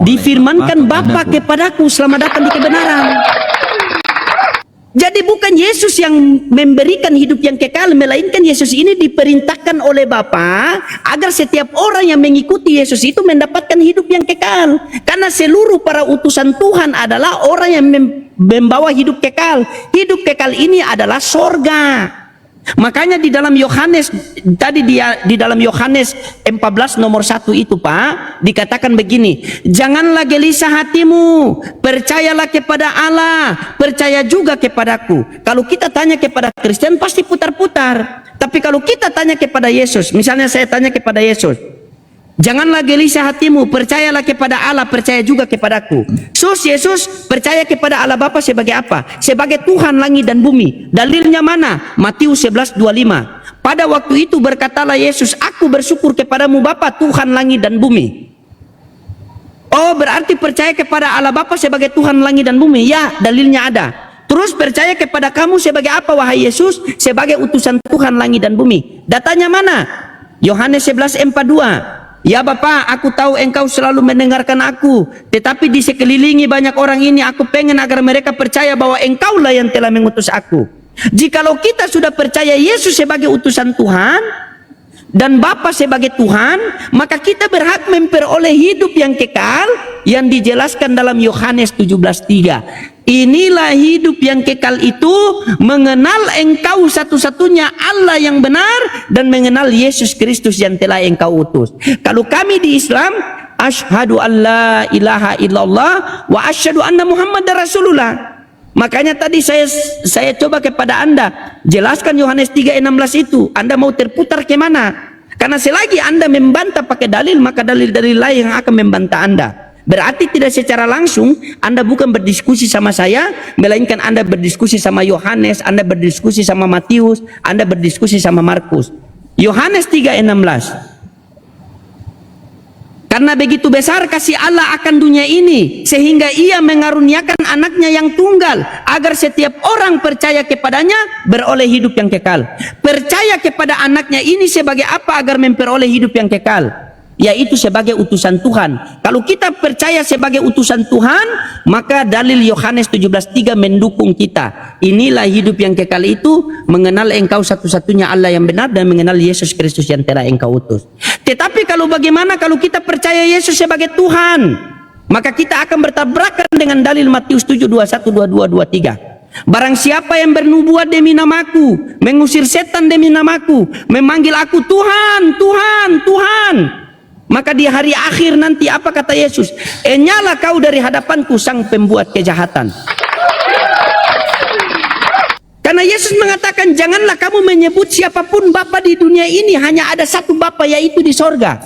Bapa kepadaku, selamat datang di kebenaran. Jadi bukan Yesus yang memberikan hidup yang kekal, melainkan Yesus ini diperintahkan oleh Bapa agar setiap orang yang mengikuti Yesus itu mendapatkan hidup yang kekal. Karena seluruh para utusan Tuhan adalah orang yang membawa hidup kekal. Hidup kekal ini adalah sorga. Makanya di dalam Yohanes tadi di dalam Yohanes 14 nomor 1 itu Pak dikatakan begini, janganlah gelisah hatimu, percayalah kepada Allah, percaya juga kepadaku. Kalau kita tanya kepada Kristen pasti putar-putar, tapi kalau kita tanya kepada Yesus, misalnya saya tanya kepada Yesus, janganlah gelisah hatimu, percayalah kepada Allah, percaya juga kepadaku. Yesus percaya kepada Allah Bapa sebagai apa? Sebagai Tuhan langit dan bumi. Dalilnya mana? Matius 11:25. Pada waktu itu berkatalah Yesus, aku bersyukur kepadamu Bapa, Tuhan langit dan bumi. Oh, berarti percaya kepada Allah Bapa sebagai Tuhan langit dan bumi. Ya, dalilnya ada. Terus percaya kepada kamu sebagai apa wahai Yesus? Sebagai utusan Tuhan langit dan bumi. Datanya mana? Yohanes 11:42. Ya Bapa, aku tahu engkau selalu mendengarkan aku, tetapi di sekelilingi banyak orang ini, aku pengen agar mereka percaya bahwa engkaulah yang telah mengutus aku. Jikalau kita sudah percaya Yesus sebagai utusan Tuhan dan Bapa sebagai Tuhan, maka kita berhak memperoleh hidup yang kekal yang dijelaskan dalam Yohanes 17:3. Inilah hidup yang kekal itu, mengenal engkau satu-satunya Allah yang benar dan mengenal Yesus Kristus yang telah engkau utus. Kalau kami di Islam, asyhadu an la ilaha illallah wa asyhadu anna Muhammadar Rasulullah. Makanya tadi saya coba kepada Anda jelaskan Yohanes 3:16 itu. Anda mau terputar ke mana? Karena selagi Anda membantah pakai dalil, maka dalil-dalil lain yang akan membantah Anda. Berarti tidak secara langsung Anda bukan berdiskusi sama saya, melainkan Anda berdiskusi sama Yohanes, Anda berdiskusi sama Matius, Anda berdiskusi sama Markus. Yohanes 3:16. Karena begitu besar kasih Allah akan dunia ini, sehingga ia mengaruniakan anaknya yang tunggal, agar setiap orang percaya kepadanya beroleh hidup yang kekal. Percaya kepada anaknya ini sebagai apa agar memperoleh hidup yang kekal? Yaitu sebagai utusan Tuhan. Kalau kita percaya sebagai utusan Tuhan, maka dalil Yohanes 17:3 mendukung kita. Inilah hidup yang kekal itu, mengenal engkau satu-satunya Allah yang benar dan mengenal Yesus Kristus yang telah engkau utus. Tetapi kalau bagaimana kalau kita percaya Yesus sebagai Tuhan, maka kita akan bertabrakan dengan dalil Matius 7:21, 22, 23. Barang siapa yang bernubuat demi namaku, mengusir setan demi namaku, memanggil aku Tuhan, Tuhan, Tuhan, maka di hari akhir nanti apa kata Yesus? Enyalah kau dari hadapanku sang pembuat kejahatan. Karena Yesus mengatakan janganlah kamu menyebut siapapun Bapa di dunia ini, hanya ada satu Bapa yaitu di sorga.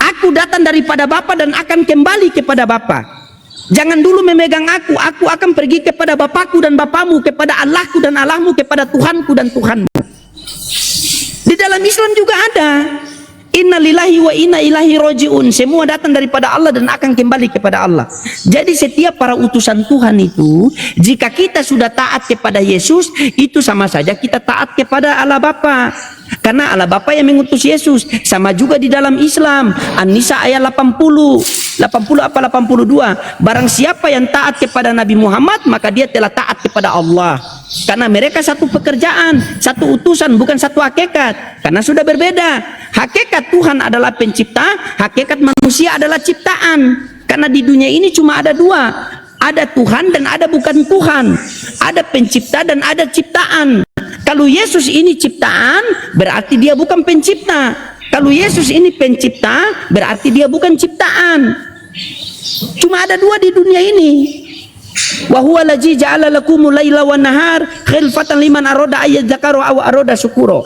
Aku datang daripada Bapa dan akan kembali kepada Bapa. Jangan dulu memegang aku akan pergi kepada Bapakku dan Bapamu, kepada Allahku dan Allahmu, kepada Tuhanku dan Tuhanmu. Di dalam Islam juga ada. Inna lillahi wa inna ilaihi roji'un. Semua datang daripada Allah dan akan kembali kepada Allah. Jadi setiap para utusan Tuhan itu, jika kita sudah taat kepada Yesus, itu sama saja kita taat kepada Allah Bapa. Karena Allah Bapa yang mengutus Yesus. Sama juga di dalam Islam. An-Nisa ayat 80 apa 82. Barang siapa yang taat kepada Nabi Muhammad, maka dia telah taat kepada Allah. Karena mereka satu pekerjaan, satu utusan, bukan satu hakikat. Karena sudah berbeda. Hakikat Tuhan adalah pencipta, hakikat manusia adalah ciptaan. Karena di dunia ini cuma ada dua, ada Tuhan dan ada bukan Tuhan, ada pencipta dan ada ciptaan. Kalau Yesus ini ciptaan, berarti dia bukan pencipta. Kalau Yesus ini pencipta, berarti dia bukan ciptaan. Cuma ada dua di dunia ini. Wa huwa allazi ja'ala lakumul laila wan nahar khilfatan liman arada ayyadzakara aw arada syukura.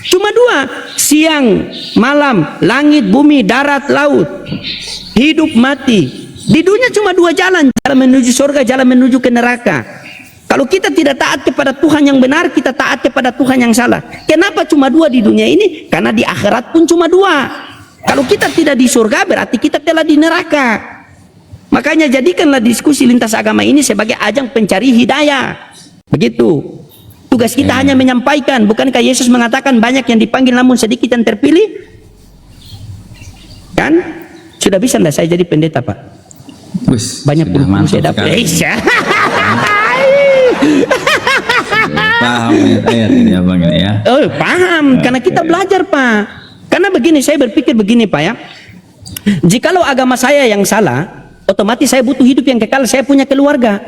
Cuma dua, siang, malam, langit, bumi, darat, laut, hidup, mati. Di dunia cuma dua jalan, jalan menuju surga, jalan menuju ke neraka. Kalau kita tidak taat kepada Tuhan yang benar, kita taat kepada Tuhan yang salah. Kenapa cuma dua di dunia ini? Karena di akhirat pun cuma dua. Kalau kita tidak di surga, berarti kita telah di neraka. Makanya jadikanlah diskusi lintas agama ini sebagai ajang pencari hidayah. Begitu. Tugas kita hanya menyampaikan. Bukankah Yesus mengatakan banyak yang dipanggil namun sedikit yang terpilih? Kan? Sudah bisa enggak saya jadi pendeta, Pak? Banyak pun saya dapat. Paham ayat ini abang ya? Oh, paham. Karena kita belajar, Pak. Karena begini, saya berpikir begini, Pak ya. Jikalau agama saya yang salah, otomatis saya butuh hidup yang kekal, saya punya keluarga.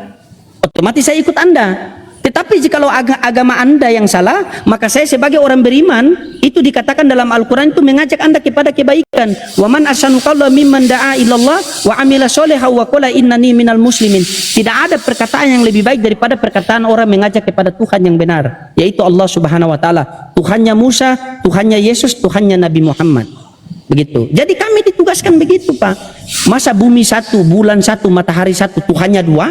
Otomatis saya ikut Anda. Tetapi jikalau agama Anda yang salah, maka saya sebagai orang beriman, itu dikatakan dalam Al-Quran itu mengajak Anda kepada kebaikan. Wa man ahsanu qawlan mimman da'a ilallah wa amila sholihan wa qala innani minal muslimin. Tidak ada perkataan yang lebih baik daripada perkataan orang mengajak kepada Tuhan yang benar, yaitu Allah Subhanahu wa taala. Tuhannya Musa, Tuhannya Yesus, Tuhannya Nabi Muhammad. Begitu. Jadi kami ditugaskan begitu, Pak. Masa bumi satu, bulan satu, matahari satu, Tuhannya dua?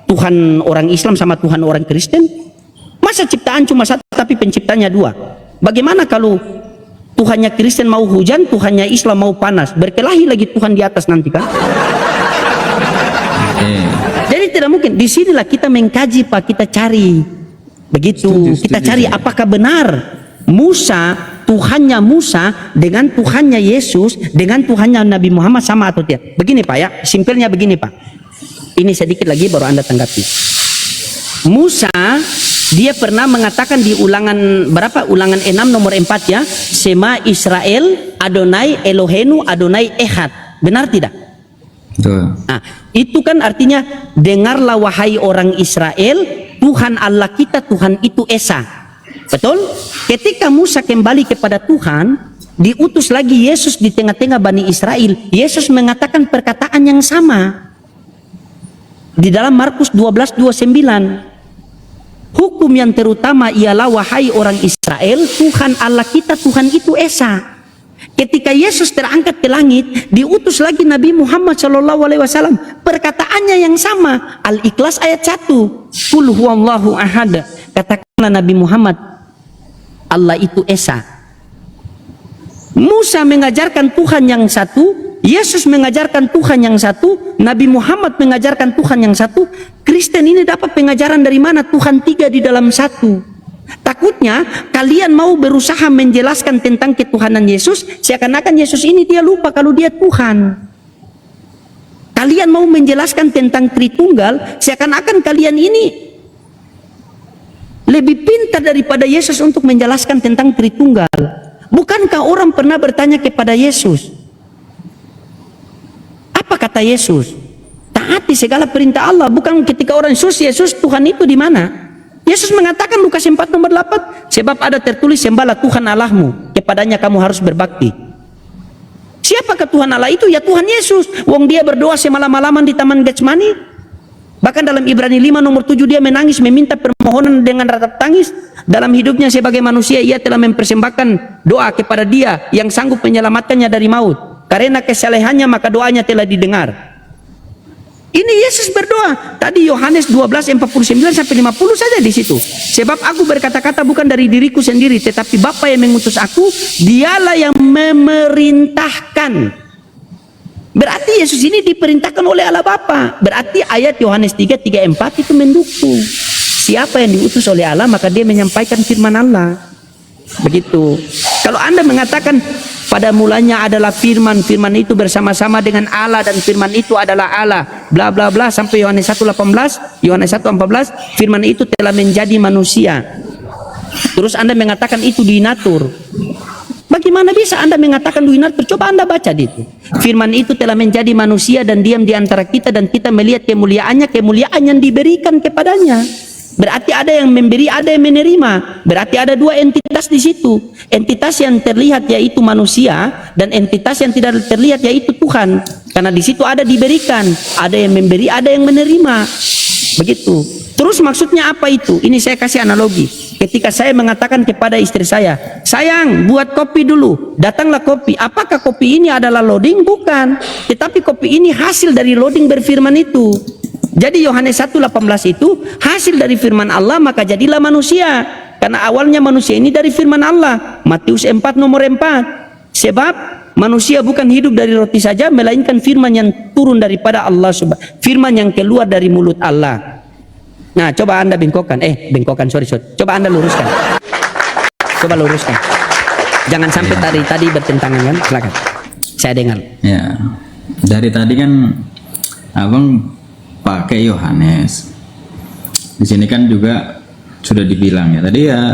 Tuhan orang Islam sama Tuhan orang Kristen? Masa ciptaan cuma satu tapi penciptanya dua? Bagaimana kalau Tuhannya Kristen mau hujan, Tuhannya Islam mau panas? Berkelahi lagi Tuhan di atas nanti kan? Jadi tidak mungkin. Disinilah kita mengkaji, Pak, kita cari. Begitu, kita cari apakah benar Musa, Tuhannya Musa dengan Tuhannya Yesus dengan Tuhannya Nabi Muhammad sama atau tidak? Begini, Pak ya, simpelnya begini, Pak. Ini sedikit lagi baru Anda tanggapi. Musa, dia pernah mengatakan di ulangan berapa? Ulangan 6 nomor 4 ya. Sema Israel, Adonai Elohenu, Adonai Ehad. Benar tidak? Betul. Nah, itu kan artinya dengarlah wahai orang Israel, Tuhan Allah kita, Tuhan itu Esa. Betul? Ketika Musa kembali kepada Tuhan, diutus lagi Yesus di tengah-tengah Bani Israel. Yesus mengatakan perkataan yang sama. Di dalam Markus 12:29, hukum yang terutama ialah wahai orang Israel, Tuhan Allah kita, Tuhan itu Esa. Ketika Yesus terangkat ke langit, diutus lagi Nabi Muhammad SAW. Perkataannya yang sama. Al-Ikhlas ayat 1. Qul huwallahu ahad. Katakanlah Nabi Muhammad, Allah itu Esa. Musa mengajarkan Tuhan yang satu, Yesus mengajarkan Tuhan yang satu, Nabi Muhammad mengajarkan Tuhan yang satu. Kristen ini dapat pengajaran dari mana? Tuhan tiga di dalam satu. Takutnya kalian mau berusaha menjelaskan tentang ketuhanan Yesus, seakan-akan Yesus ini dia lupa kalau dia Tuhan. Kalian mau menjelaskan tentang Tritunggal, seakan-akan kalian ini lebih pintar daripada Yesus untuk menjelaskan tentang Tritunggal. Bukankah orang pernah bertanya kepada Yesus? Apa kata Yesus? Taati segala perintah Allah. Bukan ketika orang Yesus Tuhan itu di mana? Yesus mengatakan Lukas 4 nomor 8, sebab ada tertulis sembahlah Tuhan Allahmu, kepadanya kamu harus berbakti. Siapakah Tuhan Allah itu? Ya Tuhan Yesus. Wong dia berdoa semalam-malaman di Taman Getsemani. Bahkan dalam Ibrani 5 nomor 7 dia menangis meminta permohonan dengan ratap tangis. Dalam hidupnya sebagai manusia ia telah mempersembahkan doa kepada Dia yang sanggup menyelamatkannya dari maut. Karena kesalehannya maka doanya telah didengar. Ini Yesus berdoa. Tadi Yohanes 12:49 sampai 50 saja di situ. Sebab aku berkata-kata bukan dari diriku sendiri, tetapi Bapa yang mengutus aku, dialah yang memerintahkan. Berarti Yesus ini diperintahkan oleh Allah Bapa. Berarti ayat Yohanes 3:3-4 itu mendukung. Siapa yang diutus oleh Allah, maka dia menyampaikan firman Allah. Begitu. Kalau Anda mengatakan pada mulanya adalah firman, firman itu bersama-sama dengan Allah dan firman itu adalah Allah, bla bla bla sampai Yohanes 1:18, Yohanes 1:14, firman itu telah menjadi manusia. Terus Anda mengatakan itu dinatur. Bagaimana bisa Anda mengatakan dinatur? Coba Anda baca di itu. Firman itu telah menjadi manusia dan diam di antara kita, dan kita melihat kemuliaannya, kemuliaan yang diberikan kepadanya. Berarti ada yang memberi, ada yang menerima. Berarti ada dua entitas di situ. Entitas yang terlihat yaitu manusia, dan entitas yang tidak terlihat yaitu Tuhan. Karena di situ ada diberikan, ada yang memberi, ada yang menerima. Begitu. Terus maksudnya apa itu? Ini saya kasih analogi. Ketika saya mengatakan kepada istri saya, sayang, buat kopi dulu. Datanglah kopi. Apakah kopi ini adalah loading? Bukan. Tetapi kopi ini hasil dari loading berfirman itu. Jadi Yohanes 1:18 itu hasil dari firman Allah, maka jadilah manusia. Karena awalnya manusia ini dari firman Allah. Matius 4:4. Sebab manusia bukan hidup dari roti saja, melainkan firman yang turun daripada Allah, firman yang keluar dari mulut Allah. Nah, coba Anda bengkokkan. Coba Anda luruskan. Coba luruskan. Jangan sampai tadi bertentangan kan? Silakan. Saya dengar. Ya. Dari tadi kan Abang pakai Yohanes. Di sini kan juga sudah dibilang ya. Tadi ya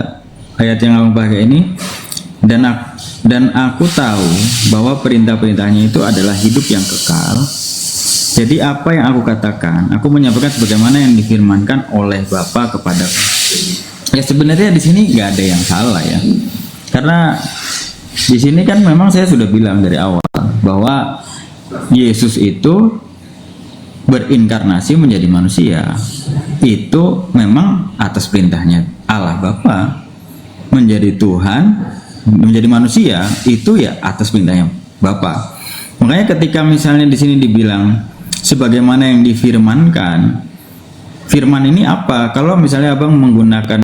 ayat yang Abang pakai ini, dan aku tahu bahwa perintah-perintahnya itu adalah hidup yang kekal. Jadi apa yang aku katakan, aku menyampaikan sebagaimana yang difirmankan oleh Bapa kepadaku. Ya sebenarnya di sini nggak ada yang salah ya, karena di sini kan memang saya sudah bilang dari awal bahwa Yesus itu berinkarnasi menjadi manusia. Itu memang atas perintahnya Allah Bapa. Menjadi Tuhan, menjadi manusia itu ya atas perintahnya Bapa. Makanya ketika misalnya di sini dibilang sebagaimana yang difirmankan, firman ini apa? Kalau misalnya Abang menggunakan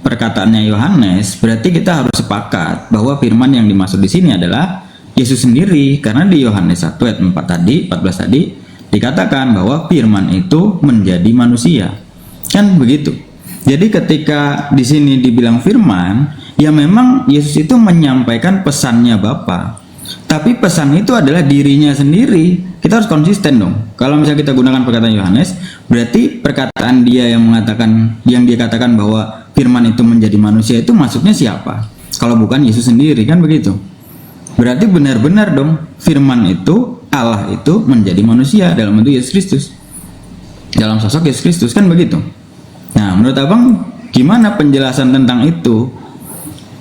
perkataannya Yohanes, berarti kita harus sepakat bahwa firman yang dimaksud di sini adalah Yesus sendiri, karena di Yohanes 1 ayat 14 tadi dikatakan bahwa firman itu menjadi manusia. Kan begitu. Jadi ketika di sini dibilang firman, ya memang Yesus itu menyampaikan pesannya Bapa. Tapi pesan itu adalah dirinya sendiri. Kita harus konsisten dong. Kalau misalnya kita gunakan perkataan Yohanes, berarti perkataan dia yang dia katakan bahwa firman itu menjadi manusia itu maksudnya siapa? Kalau bukan Yesus sendiri, kan begitu. Berarti benar-benar dong firman itu, Allah itu menjadi manusia dalam bentuk Yesus Kristus, dalam sosok Yesus Kristus, kan begitu. Nah, menurut Abang gimana penjelasan tentang itu?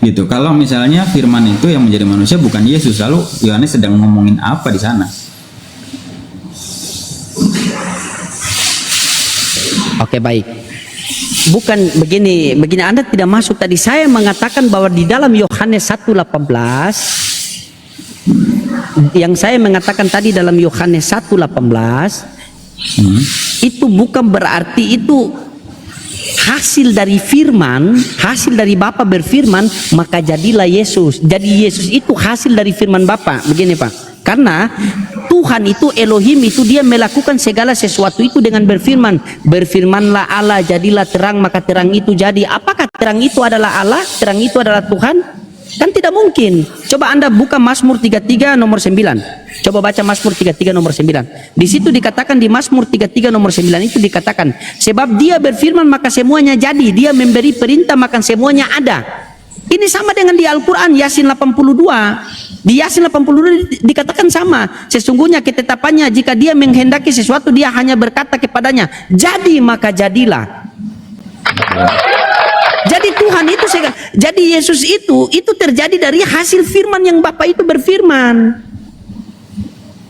Gitu. Kalau misalnya firman itu yang menjadi manusia bukan Yesus, lalu Yohanes sedang ngomongin apa di sana? Oke, baik. Bukan begini Anda tidak masuk tadi. Saya mengatakan bahwa di dalam Yohanes 1:18, yang saya mengatakan tadi dalam Yohanes 1:18 itu bukan berarti itu hasil dari firman, hasil dari Bapa berfirman, maka jadilah Yesus. Jadi Yesus itu hasil dari firman Bapa. Begini Pak, karena Tuhan itu, Elohim itu, dia melakukan segala sesuatu itu dengan berfirman. Berfirmanlah Allah, jadilah terang, maka terang itu jadi. Apakah terang itu adalah Allah? Terang itu adalah Tuhan? Kan tidak mungkin. Coba Anda buka Mazmur 33 nomor 9. Coba baca Mazmur 33 nomor 9. Di situ dikatakan, di Mazmur 33 nomor 9 itu dikatakan, sebab dia berfirman maka semuanya jadi, dia memberi perintah maka semuanya ada. Ini sama dengan di Al-Quran, Yasin 82. Di Yasin 82 dikatakan sama. Sesungguhnya ketetapannya, jika dia menghendaki sesuatu, dia hanya berkata kepadanya, jadi maka jadilah. Jadi Tuhan itu, jadi Yesus itu terjadi dari hasil firman yang Bapa itu berfirman.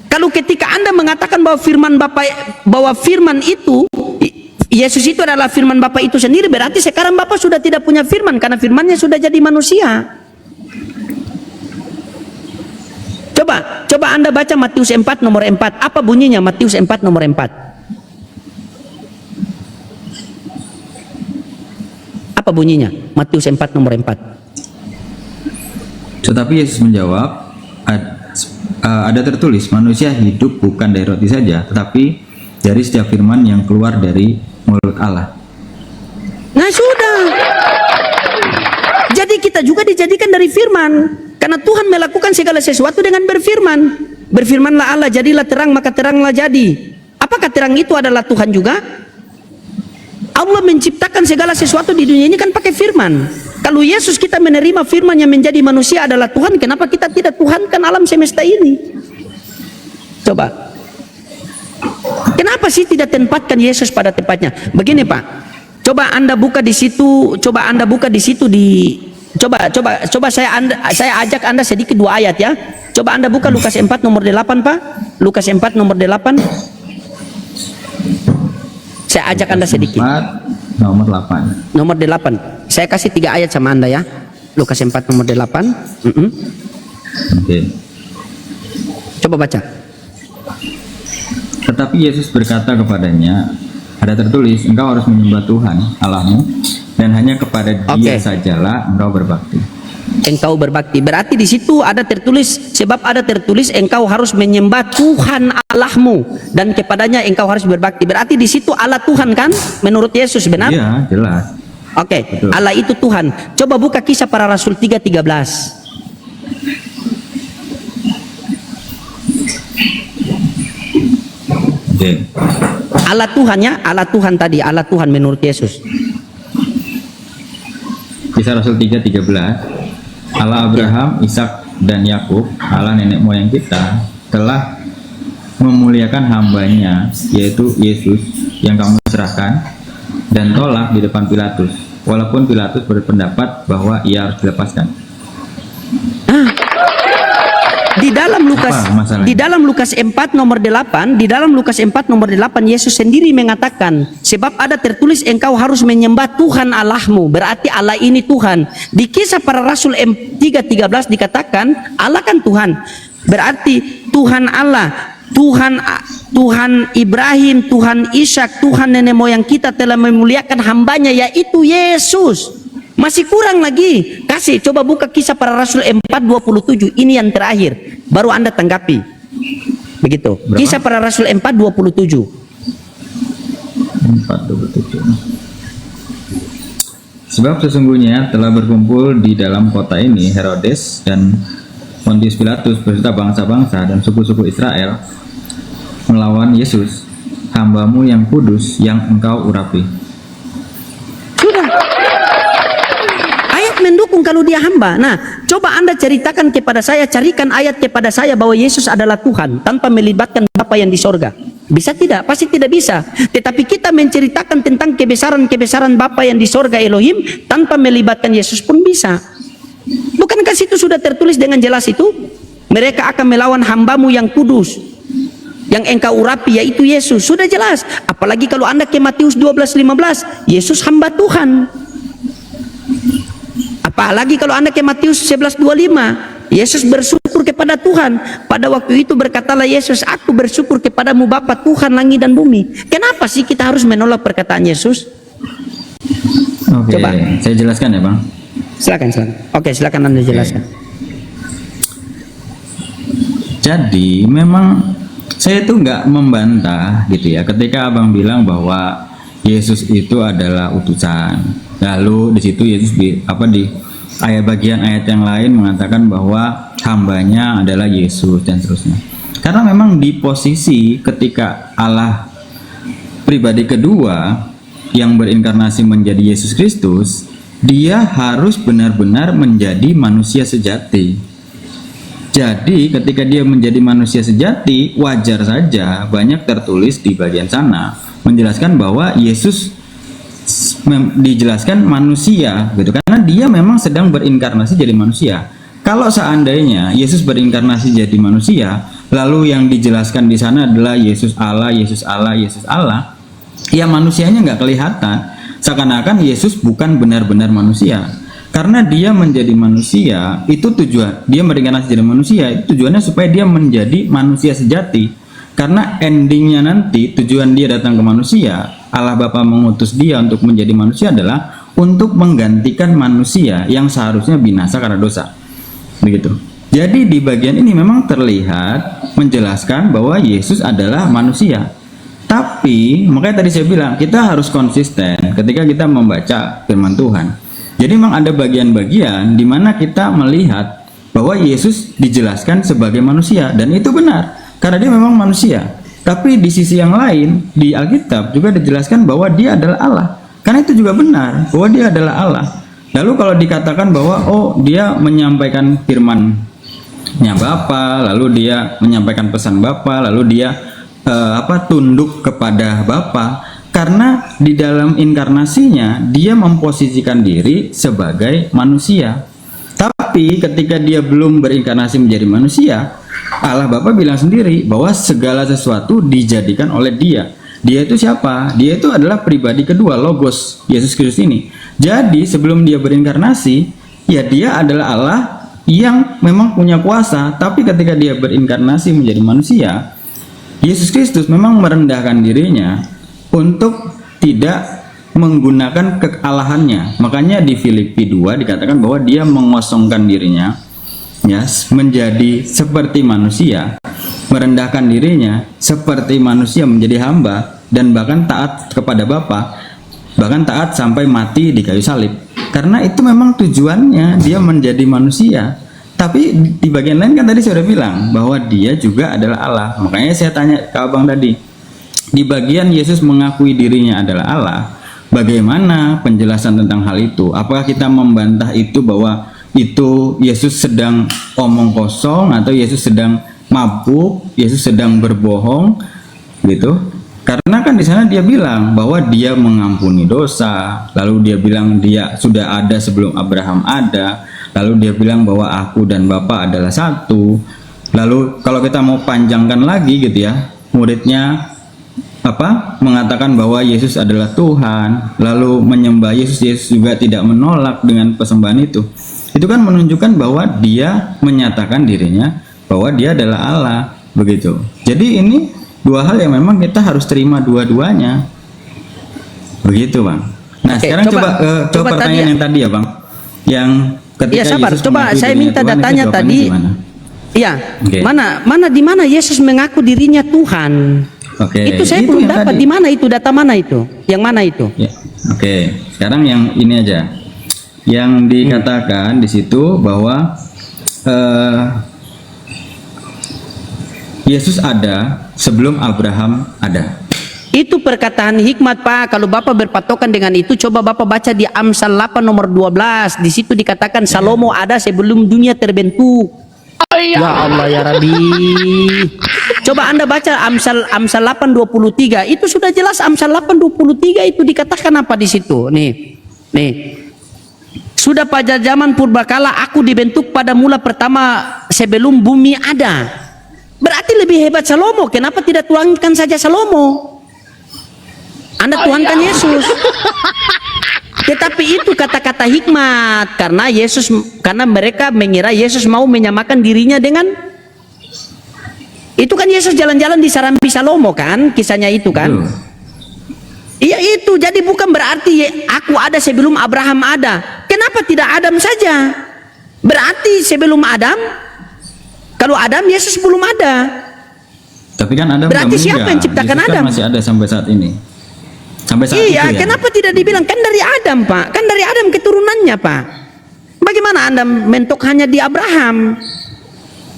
Kalau ketika Anda mengatakan bahwa firman Bapa, bahwa firman itu, Yesus itu adalah firman Bapa itu sendiri, berarti sekarang Bapa sudah tidak punya firman karena firmannya sudah jadi manusia. Coba Anda baca Matius 4 nomor 4. Apa bunyinya Matius 4 nomor 4? Apa bunyinya? Matius 4 nomor 4. Tetapi Yesus menjawab, ada tertulis, manusia hidup bukan dari roti saja, tetapi dari setiap firman yang keluar dari mulut Allah. Nah sudah. Jadi kita juga dijadikan dari firman. Karena Tuhan melakukan segala sesuatu dengan berfirman. Berfirmanlah Allah, jadilah terang, maka teranglah jadi. Apakah terang itu adalah Tuhan juga? Allah menciptakan segala sesuatu di dunia ini kan pakai firman. Kalau Yesus kita menerima firman yang menjadi manusia adalah Tuhan, kenapa kita tidak tuhankan alam semesta ini? Coba. Kenapa sih tidak tempatkan Yesus pada tempatnya? Begini Pak. Coba Anda buka di situ, coba saya ajak Anda sedikit 2 ayat ya. Coba Anda buka Lukas 4 nomor 8 Pak. Lukas 4 nomor 8. Saya ajak Anda sedikit. 4 nomor 8. Nomor 8. Saya kasih 3 ayat sama Anda ya. Lukas 4 nomor 8. Oke. Coba baca. Tetapi Yesus berkata kepadanya, ada tertulis, engkau harus menyembah Tuhan Allahmu, dan hanya kepada Dia sajalah engkau berbakti. Engkau berbakti. Berarti di situ ada tertulis, sebab ada tertulis engkau harus menyembah Tuhan Allahmu dan kepadanya engkau harus berbakti. Berarti di situ Allah Tuhan kan? Menurut Yesus benar? Iya, jelas. Oke, Betul. Allah itu Tuhan. Coba buka Kisah Para Rasul 3:13. Oke. Allah Tuhan ya, Allah Tuhan tadi, Allah Tuhan menurut Yesus. Kisah Rasul 3:13. Allah Abraham, Ishak dan Yakub, Allah nenek moyang kita, telah memuliakan hambanya, yaitu Yesus yang kamu serahkan dan tolak di depan Pilatus, walaupun Pilatus berpendapat bahwa ia harus dilepaskan. Di dalam Lukas 4 nomor 8, di dalam Lukas 4 nomor 8 Yesus sendiri mengatakan, sebab ada tertulis engkau harus menyembah Tuhan Allahmu. Berarti Allah ini Tuhan. Di Kisah Para Rasul 3:13 dikatakan Allah kan Tuhan. Berarti Tuhan Allah, Tuhan Ibrahim, Tuhan Ishak, Tuhan nenek moyang kita telah memuliakan hambanya, yaitu Yesus. Masih kurang lagi. Kasih, coba buka Kisah Para Rasul 4:27. Ini yang terakhir. Baru Anda tanggapi. Begitu. Berapa? Kisah Para Rasul 4:27. 4:27. Sebab sesungguhnya telah berkumpul di dalam kota ini Herodes dan Pontius Pilatus beserta bangsa-bangsa dan suku-suku Israel melawan Yesus, hambamu yang kudus yang engkau urapi. Sudah. Ayat mendukung kalau dia hamba. Nah, coba Anda ceritakan kepada saya, carikan ayat kepada saya bahwa Yesus adalah Tuhan tanpa melibatkan Bapa yang di sorga. Bisa tidak? Pasti tidak bisa. Tetapi kita menceritakan tentang kebesaran-kebesaran Bapa yang di sorga Elohim tanpa melibatkan Yesus pun bisa. Bukankah situ sudah tertulis dengan jelas itu? Mereka akan melawan hambamu yang kudus, yang engkau urapi, yaitu Yesus. Sudah jelas. Apalagi kalau Anda ke Matius 12:15, Yesus hamba Tuhan. Apalagi kalau Anda ke Matius 11:25, Yesus bersyukur kepada Tuhan. Pada waktu itu berkatalah Yesus, aku bersyukur kepadamu Bapa Tuhan langit dan bumi. Kenapa sih kita harus menolak perkataan Yesus? Oke, Coba. saya jelaskan ya Bang. Silakan. Oke, silakan Anda jelaskan. Jadi memang saya itu nggak membantah gitu ya ketika Abang bilang bahwa Yesus itu adalah utusan. Lalu di situ Yesus di bagian ayat yang lain mengatakan bahwa hambanya adalah Yesus dan seterusnya. Karena memang di posisi ketika Allah pribadi kedua yang berinkarnasi menjadi Yesus Kristus, dia harus benar-benar menjadi manusia sejati. Jadi ketika dia menjadi manusia sejati, wajar saja banyak tertulis di bagian sana menjelaskan bahwa Yesus dijelaskan manusia gitu, karena dia memang sedang berinkarnasi jadi manusia. Kalau seandainya Yesus berinkarnasi jadi manusia, lalu yang dijelaskan di sana adalah Yesus Allah, Yesus Allah, Yesus Allah, ya manusianya nggak kelihatan, seakan-akan Yesus bukan benar-benar manusia. Karena dia menjadi manusia, itu tujuan dia berinkarnasi jadi manusia, itu tujuannya supaya dia menjadi manusia sejati. Karena endingnya nanti tujuan dia datang ke manusia, Allah Bapa mengutus dia untuk menjadi manusia adalah untuk menggantikan manusia yang seharusnya binasa karena dosa. Begitu. Jadi di bagian ini memang terlihat menjelaskan bahwa Yesus adalah manusia. Tapi makanya tadi saya bilang kita harus konsisten ketika kita membaca firman Tuhan. Jadi memang ada bagian-bagian di mana kita melihat bahwa Yesus dijelaskan sebagai manusia, dan itu benar karena dia memang manusia. Tapi di sisi yang lain di Alkitab juga dijelaskan bahwa dia adalah Allah. Karena itu juga benar bahwa dia adalah Allah. Lalu kalau dikatakan bahwa dia menyampaikan firman-Nya Bapa, lalu dia menyampaikan pesan Bapa, lalu dia tunduk kepada Bapa, karena di dalam inkarnasinya dia memposisikan diri sebagai manusia. Tapi ketika dia belum berinkarnasi menjadi manusia, Allah Bapa bilang sendiri bahwa segala sesuatu dijadikan oleh dia. Dia itu siapa? Dia itu adalah pribadi kedua, Logos, Yesus Kristus ini. Jadi sebelum dia berinkarnasi, ya dia adalah Allah yang memang punya kuasa. Tapi ketika dia berinkarnasi menjadi manusia, Yesus Kristus memang merendahkan dirinya untuk tidak menggunakan kealahannya. Makanya di Filipi 2 dikatakan bahwa dia mengosongkan dirinya, ya, menjadi seperti manusia, merendahkan dirinya seperti manusia menjadi hamba, dan bahkan taat kepada Bapa, bahkan taat sampai mati di kayu salib. Karena itu memang tujuannya dia menjadi manusia. Tapi di bagian lain kan tadi saya sudah bilang bahwa dia juga adalah Allah. Makanya saya tanya ke abang tadi, di bagian Yesus mengakui dirinya adalah Allah, bagaimana penjelasan tentang hal itu? Apakah kita membantah itu bahwa itu Yesus sedang omong kosong, atau Yesus sedang mabuk, Yesus sedang berbohong, gitu? Karena kan di sana dia bilang bahwa dia mengampuni dosa, lalu dia bilang dia sudah ada sebelum Abraham ada, lalu dia bilang bahwa aku dan Bapa adalah satu. Lalu kalau kita mau panjangkan lagi gitu ya, muridnya mengatakan bahwa Yesus adalah Tuhan, lalu menyembah Yesus, Yesus juga tidak menolak dengan persembahan itu. Itu kan menunjukkan bahwa dia menyatakan dirinya bahwa dia adalah Allah, begitu. Jadi ini dua hal yang memang kita harus terima dua-duanya, begitu Bang. Nah, oke, sekarang coba pertanyaan yang tadi ya Bang, yang ketika ya, sabar, Yesus coba saya minta Tuhan, datanya tadi. Iya, okay. Di mana Yesus mengaku dirinya Tuhan? Itu saya belum dapat. Di mana itu, data mana itu? Yang mana itu? Ya. Oke, sekarang yang ini aja. Yang dikatakan di situ bahwa Yesus ada sebelum Abraham ada. Itu perkataan hikmat Pak. Kalau Bapak berpatokan dengan itu, coba Bapak baca di Amsal 8 nomor 12. Di situ dikatakan Salomo ada sebelum dunia terbentuk. Ya Allah ya Rabbi. Coba Anda baca Amsal 8:23. Itu sudah jelas Amsal 8:23 itu dikatakan apa di situ? Nih. Sudah pada zaman purbakala aku dibentuk pada mula pertama sebelum bumi ada. Berarti lebih hebat Salomo. Kenapa tidak tuangkan saja Salomo? Anda tuangkan Yesus. Tetapi itu kata-kata hikmat karena mereka mengira Yesus mau menyamakan dirinya dengan itu kan. Yesus jalan-jalan di Sarambi Salomo kan, kisahnya itu kan. Iya itu, jadi bukan berarti aku ada sebelum Abraham ada. Kenapa tidak Adam saja? Berarti sebelum Adam, kalau Adam Yesus belum ada. Tapi kan Adam berarti siapa yang ciptakan Yesus Adam? Kan masih ada sampai saat ini. Sampai saat iya, itu ya. Kenapa tidak dibilang kan dari Adam Pak? Kan dari Adam keturunannya Pak. Bagaimana Anda mentok hanya di Abraham?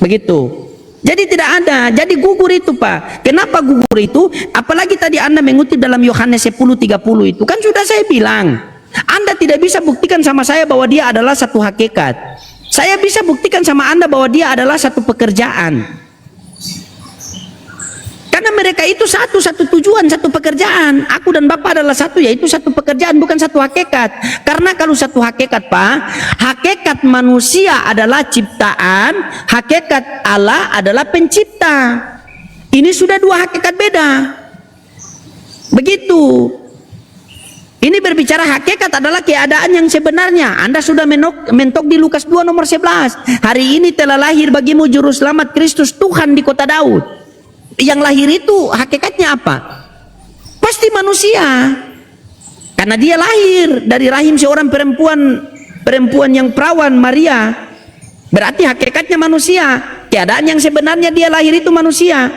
Begitu. Jadi tidak ada, jadi gugur itu Pak. Kenapa gugur itu? Apalagi tadi Anda mengutip dalam Yohanes 10:30 itu. Kan sudah saya bilang, Anda tidak bisa buktikan sama saya bahwa dia adalah satu hakikat. Saya bisa buktikan sama Anda bahwa dia adalah satu pekerjaan. Karena mereka itu satu tujuan, satu pekerjaan. Aku dan Bapak adalah satu, yaitu satu pekerjaan, bukan satu hakikat. Karena kalau satu hakikat Pak, hakikat manusia adalah ciptaan, hakikat Allah adalah pencipta. Ini sudah dua hakikat beda. Begitu. Ini berbicara hakikat adalah keadaan yang sebenarnya. Anda sudah mentok di Lukas 2 nomor 11. Hari ini telah lahir bagimu juru selamat Kristus Tuhan di kota Daud. Yang lahir itu hakikatnya apa? Pasti manusia. Karena dia lahir dari rahim seorang perempuan yang perawan, Maria. Berarti hakikatnya manusia. Keadaan yang sebenarnya dia lahir itu manusia.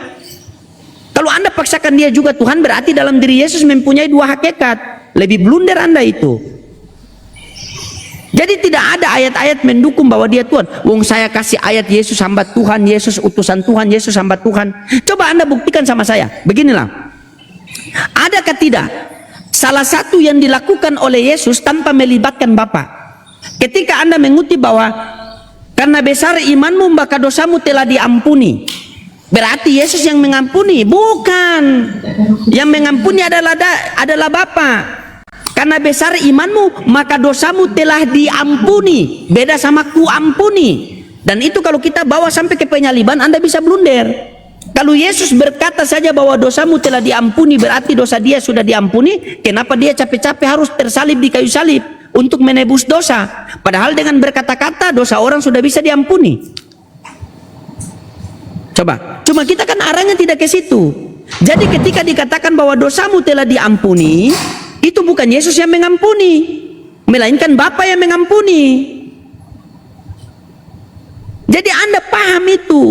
Kalau Anda paksakan dia juga Tuhan, berarti dalam diri Yesus mempunyai dua hakikat. Lebih blunder Anda itu. Jadi tidak ada ayat-ayat mendukung bahwa dia Tuhan. Wong saya kasih ayat Yesus hamba Tuhan, Yesus utusan Tuhan, Yesus hamba Tuhan. Coba Anda buktikan sama saya. Beginilah. Adakah tidak salah satu yang dilakukan oleh Yesus tanpa melibatkan Bapa? Ketika Anda mengutip bahwa karena besar imanmu maka dosamu telah diampuni. Berarti Yesus yang mengampuni? Bukan. Yang mengampuni adalah Bapa. Karena besar imanmu maka dosamu telah diampuni. Beda sama ku ampuni. Dan itu kalau kita bawa sampai ke penyaliban, Anda bisa blunder. Kalau Yesus berkata saja bahwa dosamu telah diampuni, berarti dosa dia sudah diampuni. Kenapa dia capek-capek harus tersalib di kayu salib untuk menebus dosa? Padahal dengan berkata-kata dosa orang sudah bisa diampuni. Coba, cuma kita kan arahnya tidak ke situ. Jadi ketika dikatakan bahwa dosamu telah diampuni, itu bukan Yesus yang mengampuni, melainkan Bapa yang mengampuni. Jadi Anda paham itu,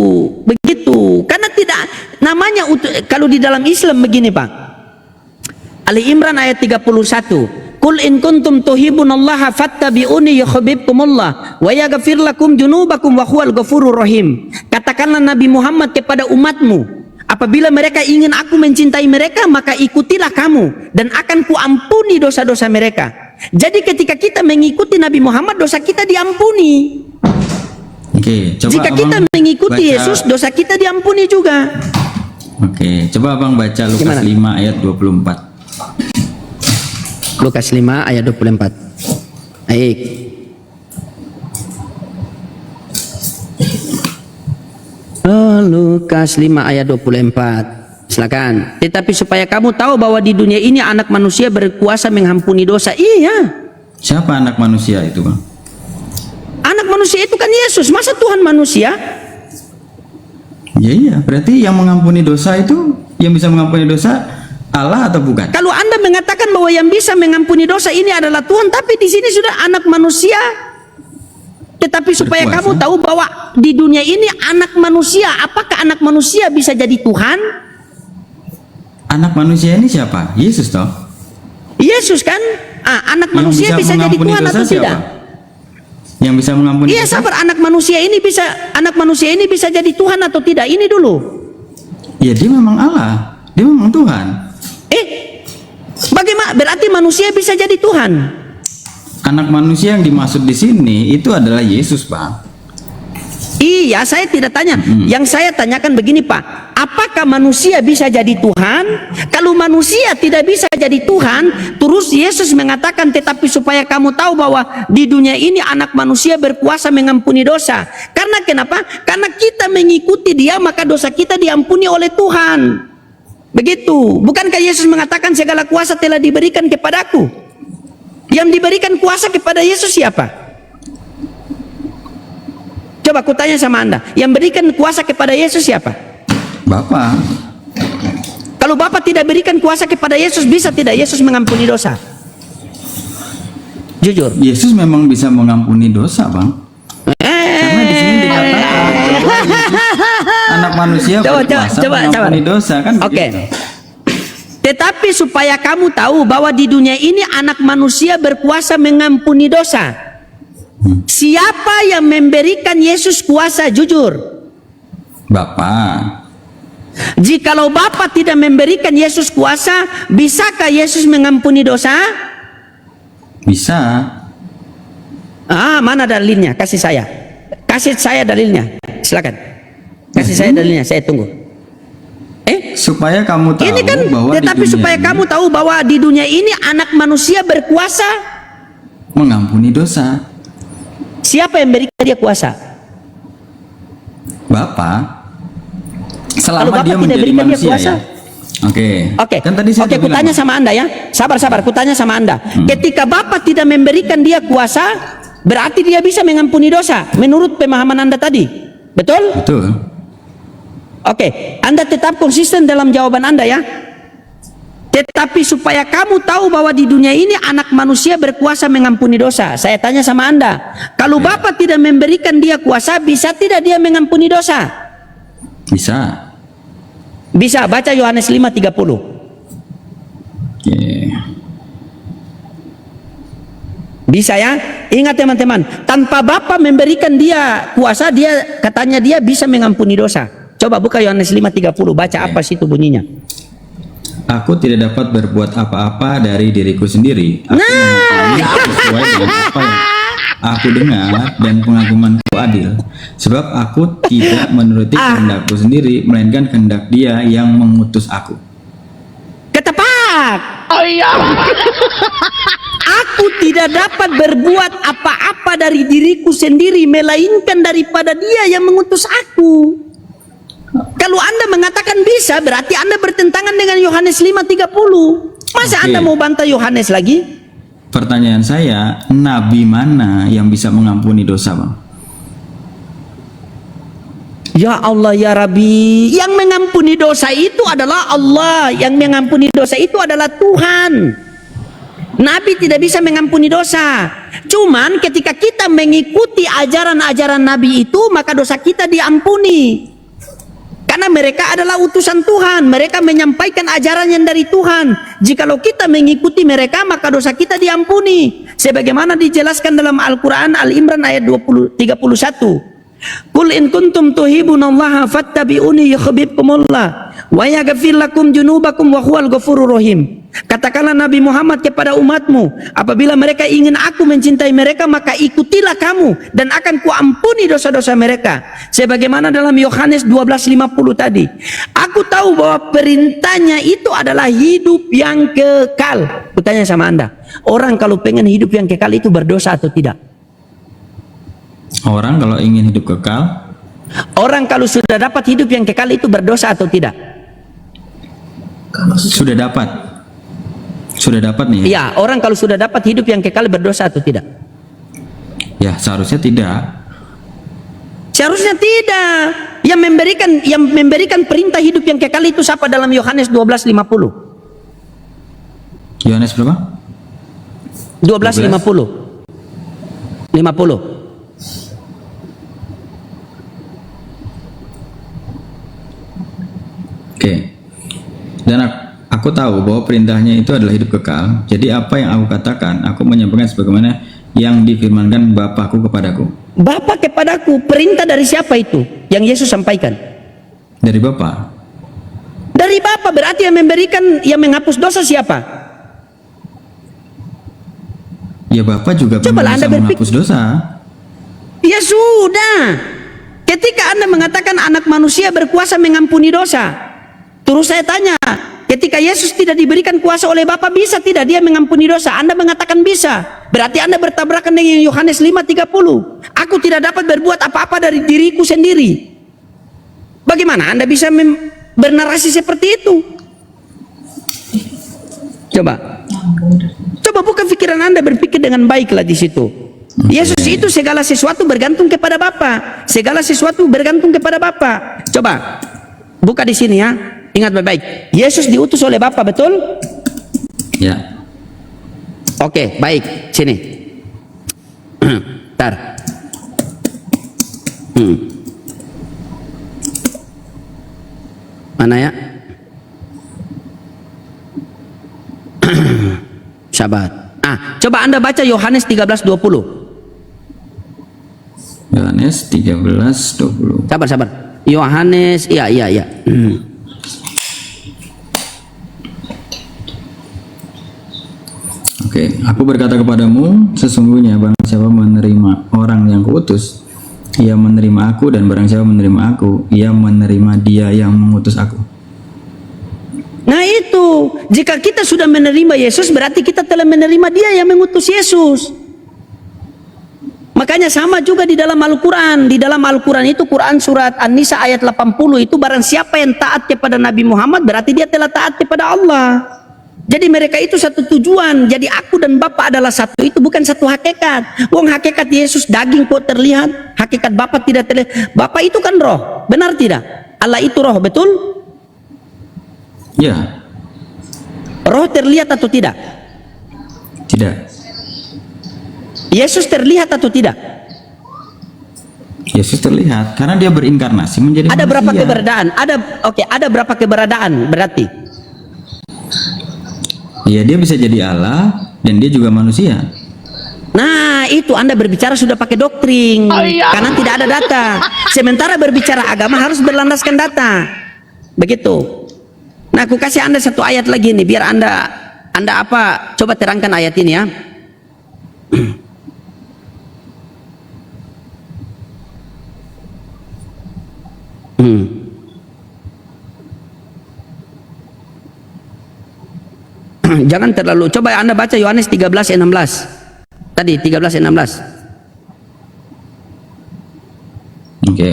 begitu. Karena tidak namanya, kalau di dalam Islam begini Pak. Ali Imran ayat 31. Qul in kuntum tuhibbunallaha fattabi'uni yuhibbukumullah wa yaghfir lakum junubakum wa huwal ghafurur rahim. Katakanlah Nabi Muhammad kepada umatmu, apabila mereka ingin aku mencintai mereka, maka ikutilah kamu dan akan kuampuni dosa-dosa mereka. Jadi ketika kita mengikuti Nabi Muhammad, dosa kita diampuni. Oke, coba jika kita mengikuti baca Yesus, dosa kita diampuni juga. Oke, coba Abang baca Lukas Gimana? 5 ayat 24. Lukas 5 ayat 24. Baik. Lukas 5 ayat 24. Silakan. Tetapi supaya kamu tahu bahwa di dunia ini anak manusia berkuasa mengampuni dosa. Iya. Siapa anak manusia itu, Bang? Anak manusia itu kan Yesus. Masa Tuhan manusia? Ya iya, berarti yang mengampuni dosa itu, yang bisa mengampuni dosa Allah atau bukan? Kalau Anda mengatakan bahwa yang bisa mengampuni dosa ini adalah Tuhan, tapi di sini sudah anak manusia. Tetapi supaya Berkuasa. kamu tahu bahwa di dunia ini anak manusia, apakah anak manusia bisa jadi Tuhan? Anak manusia ini siapa? Yesus toh? Yesus kan? Anak Yang manusia bisa jadi mengampuni Tuhan dosa atau siapa? tidak? Yang bisa mengampuni Iya, dosa? sabar. Anak manusia ini bisa jadi Tuhan atau tidak? Ini dulu. Ya dia memang Allah, dia memang Tuhan. Bagaimana? Berarti manusia bisa jadi Tuhan? Anak manusia yang dimaksud di sini itu adalah Yesus, Bang. Iya, saya tidak tanya. Yang saya tanyakan begini, Pak. Apakah manusia bisa jadi Tuhan? Kalau manusia tidak bisa jadi Tuhan, terus Yesus mengatakan, tetapi supaya kamu tahu bahwa di dunia ini anak manusia berkuasa mengampuni dosa. Karena kenapa? Karena kita mengikuti dia, maka dosa kita diampuni oleh Tuhan. Begitu. Bukankah Yesus mengatakan segala kuasa telah diberikan kepadaku? Yang diberikan kuasa kepada Yesus siapa? Coba aku tanya sama Anda, yang berikan kuasa kepada Yesus siapa? Bapa. Kalau Bapa tidak berikan kuasa kepada Yesus, bisa tidak Yesus mengampuni dosa? Jujur. Yesus memang bisa mengampuni dosa, Bang. Karena di sini dikatakan bahwa Yesus anak manusia berkuasa mengampuni dosa, kan Oke. begitu. Tetapi supaya kamu tahu bahwa di dunia ini anak manusia berkuasa mengampuni dosa. Siapa yang memberikan Yesus kuasa? Jujur. Bapa. Jikalau Bapa tidak memberikan Yesus kuasa, bisakah Yesus mengampuni dosa? Bisa. Mana dalilnya? Kasih saya dalilnya. Silakan. Kasih saya dalilnya, saya tunggu. Supaya kamu tahu Ini kan, bahwa tetapi di dunia supaya ini kamu tahu bahwa di dunia ini anak manusia berkuasa. mengampuni dosa. Siapa yang berikan dia kuasa? Bapa. Selama Kalau Bapa dia tidak menjadi berikan dia manusia kuasa? ya. Oke. Oke. Kan tadi saya Oke, udah bilang, kutanya sama Anda ya. Sabar, kutanya sama Anda. Ketika Bapa tidak memberikan dia kuasa, berarti dia bisa mengampuni dosa menurut pemahaman Anda tadi. Betul? Betul. Oke, Anda tetap konsisten dalam jawaban Anda ya. Tetapi supaya kamu tahu bahwa di dunia ini anak manusia berkuasa mengampuni dosa. Saya tanya sama Anda, kalau Bapa tidak memberikan dia kuasa, bisa tidak dia mengampuni dosa? Bisa. Bisa. Baca Yohanes 5:30. Oke. Bisa ya? Ingat teman-teman, tanpa Bapa memberikan dia kuasa, dia katanya dia bisa mengampuni dosa. Coba buka Yohanes 5:30, baca apa situ bunyinya. Aku tidak dapat berbuat apa-apa dari diriku sendiri. Aku mengakui sesuai dengan apa yang aku dengar dan pengakumanku adil. Sebab aku tidak menuruti kehendakku sendiri, melainkan kehendak Dia yang mengutus aku. Ketepak. Aku tidak dapat berbuat apa-apa dari diriku sendiri, melainkan daripada Dia yang mengutus aku. Kalau Anda mengatakan bisa, berarti Anda bertentangan dengan Yohanes 5:30. Masa Oke. Anda mau bantah Yohanes lagi? Pertanyaan saya, nabi mana yang bisa mengampuni dosa, Bang? Ya Allah ya Rabbi, yang mengampuni dosa itu adalah Allah, yang mengampuni dosa itu adalah Tuhan. Nabi tidak bisa mengampuni dosa. Cuman ketika kita mengikuti ajaran-ajaran Nabi itu, maka dosa kita diampuni. Karena mereka adalah utusan Tuhan, mereka menyampaikan ajaran yang dari Tuhan. Jikalau kita mengikuti mereka, maka dosa kita diampuni. Sebagaimana dijelaskan dalam Al-Quran Al-Imran ayat 31. Qul in kuntum tuhibunallaha fattabi'uni yuhibbukumullah wa yaghfir lakum junubakum wa huwal ghafurur rahim. Katakanlah Nabi Muhammad kepada umatmu, apabila mereka ingin aku mencintai mereka, maka ikutilah kamu dan akan kuampuni dosa-dosa mereka. Sebagaimana dalam Yohanes 12:50 tadi. Aku tahu bahwa perintahnya itu adalah hidup yang kekal. Kutanya sama Anda, orang kalau pengen hidup yang kekal itu berdosa atau tidak? Orang kalau ingin hidup kekal, Orang kalau sudah dapat hidup yang kekal itu berdosa atau tidak? sudah dapat. Sudah dapat nih ya? Iya, orang kalau sudah dapat hidup yang kekal berdosa atau tidak? Ya, seharusnya tidak. Seharusnya tidak. Yang memberikan perintah hidup yang kekal itu siapa dalam Yohanes 12:50? Yohanes berapa? 12:50. 50. Oke. Dan aku tahu bahwa perintahnya itu adalah hidup kekal. Jadi apa yang aku katakan, aku menyampaikan sebagaimana yang difirmankan Bapakku kepadaku. Bapa kepadaku, perintah dari siapa itu? Yang Yesus sampaikan. Dari Bapa. Dari Bapa, berarti yang memberikan, yang menghapus dosa siapa? Ya Bapa juga Cobalah bisa Anda menghapus dosa. Ya sudah. Ketika Anda mengatakan anak manusia berkuasa mengampuni dosa, terus saya tanya, ketika Yesus tidak diberikan kuasa oleh Bapa, bisa tidak dia mengampuni dosa? Anda mengatakan bisa. Berarti Anda bertabrakan dengan Yohanes 5:30. Aku tidak dapat berbuat apa-apa dari diriku sendiri. Bagaimana Anda bisa bernarasi seperti itu? Coba buka pikiran Anda, berpikir dengan baiklah di situ. Yesus itu segala sesuatu bergantung kepada Bapa. Segala sesuatu bergantung kepada Bapa. Coba buka di sini ya. Ingat baik-baik. Yesus diutus oleh Bapa, betul? Ya. Oke, baik. Sini. Tar. Mana ya? Sahabat. Coba Anda baca Yohanes 13:20. Yohanes 13:20. Sabar. Yohanes, iya. Oke, aku berkata kepadamu, sesungguhnya barang siapa menerima orang yang kuutus, ia menerima aku, dan barang siapa menerima aku, ia menerima Dia yang mengutus aku. Nah itu, jika kita sudah menerima Yesus, berarti kita telah menerima Dia yang mengutus Yesus. Makanya sama juga di dalam Al-Quran. Di dalam Al-Quran itu, Quran surat An-Nisa ayat 80 itu, barang siapa yang taat kepada Nabi Muhammad, berarti dia telah taat kepada Allah. Jadi mereka itu satu tujuan. Jadi aku dan Bapa adalah satu, itu bukan satu hakikat. Wong hakikat Yesus daging kok terlihat, hakikat Bapa tidak terlihat. Bapa itu kan roh, benar tidak? Allah itu roh, betul? Ya. Roh terlihat atau tidak? Tidak. Yesus terlihat atau tidak? Yesus terlihat karena dia berinkarnasi menjadi Ada manusia. berapa keberadaan? Ada berapa keberadaan berarti? Ya, dia bisa jadi Allah dan dia juga manusia. Nah, itu Anda berbicara sudah pakai doktrin, karena tidak ada data. Sementara berbicara agama harus berlandaskan data. Begitu. Nah, aku kasih Anda satu ayat lagi nih, biar Anda apa? Coba terangkan ayat ini ya. Jangan terlalu. Coba Anda baca Yohanes 13:16. Tadi 13:16. Oke.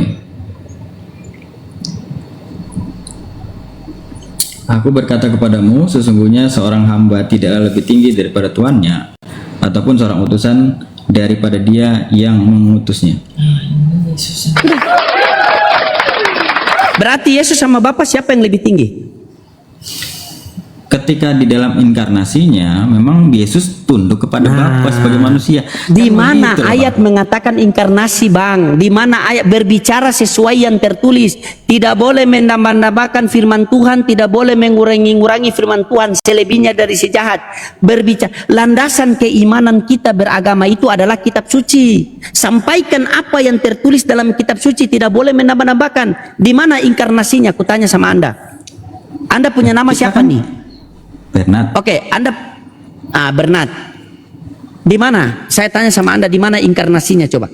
Aku berkata kepadamu, sesungguhnya seorang hamba tidaklah lebih tinggi daripada tuannya, ataupun seorang utusan daripada dia yang mengutusnya. Berarti Yesus sama Bapa siapa yang lebih tinggi? Ketika di dalam inkarnasinya, memang Yesus tunduk kepada Bapa sebagai manusia. Di Kan mana begitu, ayat Bang. mengatakan inkarnasi, Bang? Di mana ayat berbicara sesuai yang tertulis? Tidak boleh menambah-nambahkan firman Tuhan, tidak boleh mengurangi-ngurangi firman Tuhan selebihnya dari si jahat. Berbicara landasan keimanan kita beragama itu adalah kitab suci. Sampaikan apa yang tertulis dalam kitab suci, tidak boleh menambah-nambahkan. Di mana inkarnasinya? Kutanya sama Anda. Anda punya nama siapa nih? Bernard. Oke, Anda Bernard. Di mana? Saya tanya sama Anda, di mana inkarnasinya coba?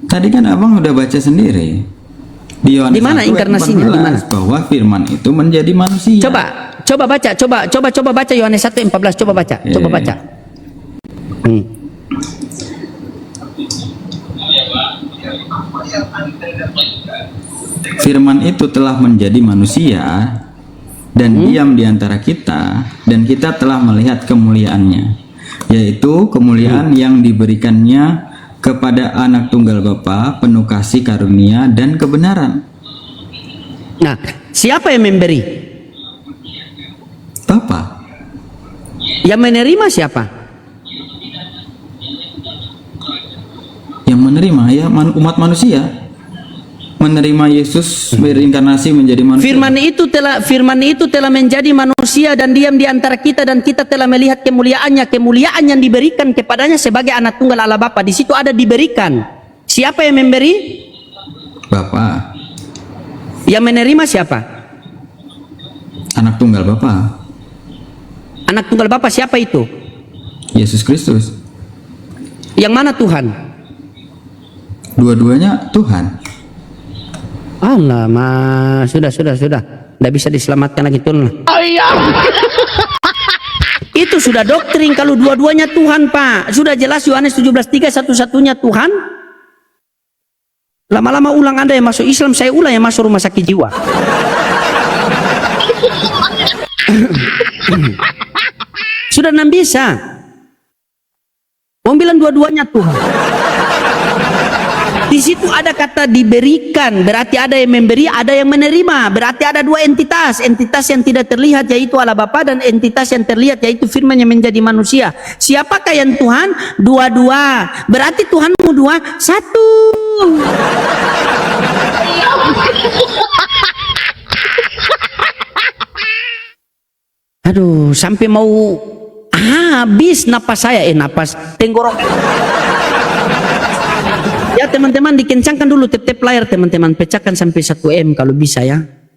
Tadi kan abang udah baca sendiri. Di Yohanes Di mana 1 ayat inkarnasinya? Di mana? 14, bahwa firman itu menjadi manusia. Coba baca, coba baca Yohanes 1:14, coba baca. Coba baca. Firman itu telah menjadi manusia dan diam di antara kita, dan kita telah melihat kemuliaannya, yaitu kemuliaan yang diberikannya kepada anak tunggal Bapa, penuh kasih karunia dan kebenaran. Nah, siapa yang memberi? Bapa. Yang menerima siapa? Yang menerima ya umat manusia. Menerima Yesus berinkarnasi menjadi manusia. Firman itu telah menjadi manusia dan diam di antara kita, dan kita telah melihat kemuliaannya, kemuliaan yang diberikan kepadanya sebagai anak tunggal Allah Bapa. Di situ ada diberikan. Siapa yang memberi? Bapa. Yang menerima siapa? Anak tunggal Bapa. Anak tunggal Bapa siapa itu? Yesus Kristus. Yang mana Tuhan? Dua-duanya Tuhan. Allah, sudah. Tidak bisa diselamatkan lagi Tuhan. Itu sudah doktrin kalau dua-duanya Tuhan, Pak. Sudah jelas Yohanes 17:3 satu-satunya Tuhan. Lama-lama ulang Anda yang masuk Islam, saya ulang yang masuk rumah sakit jiwa. Sudah enam bisa. Mau bilang dua-duanya Tuhan. Di situ ada kata diberikan, berarti ada yang memberi, ada yang menerima. Berarti ada dua entitas, entitas yang tidak terlihat yaitu Allah Bapa, dan entitas yang terlihat yaitu firman yang menjadi manusia. Siapakah yang Tuhan? Dua-dua. Berarti Tuhanmu dua, satu. Aduh, sampai mau habis napas saya, napas tenggorokan. Ya teman-teman, dikencangkan dulu tap-tap layar teman-teman, pecahkan sampai 1 M kalau bisa ya.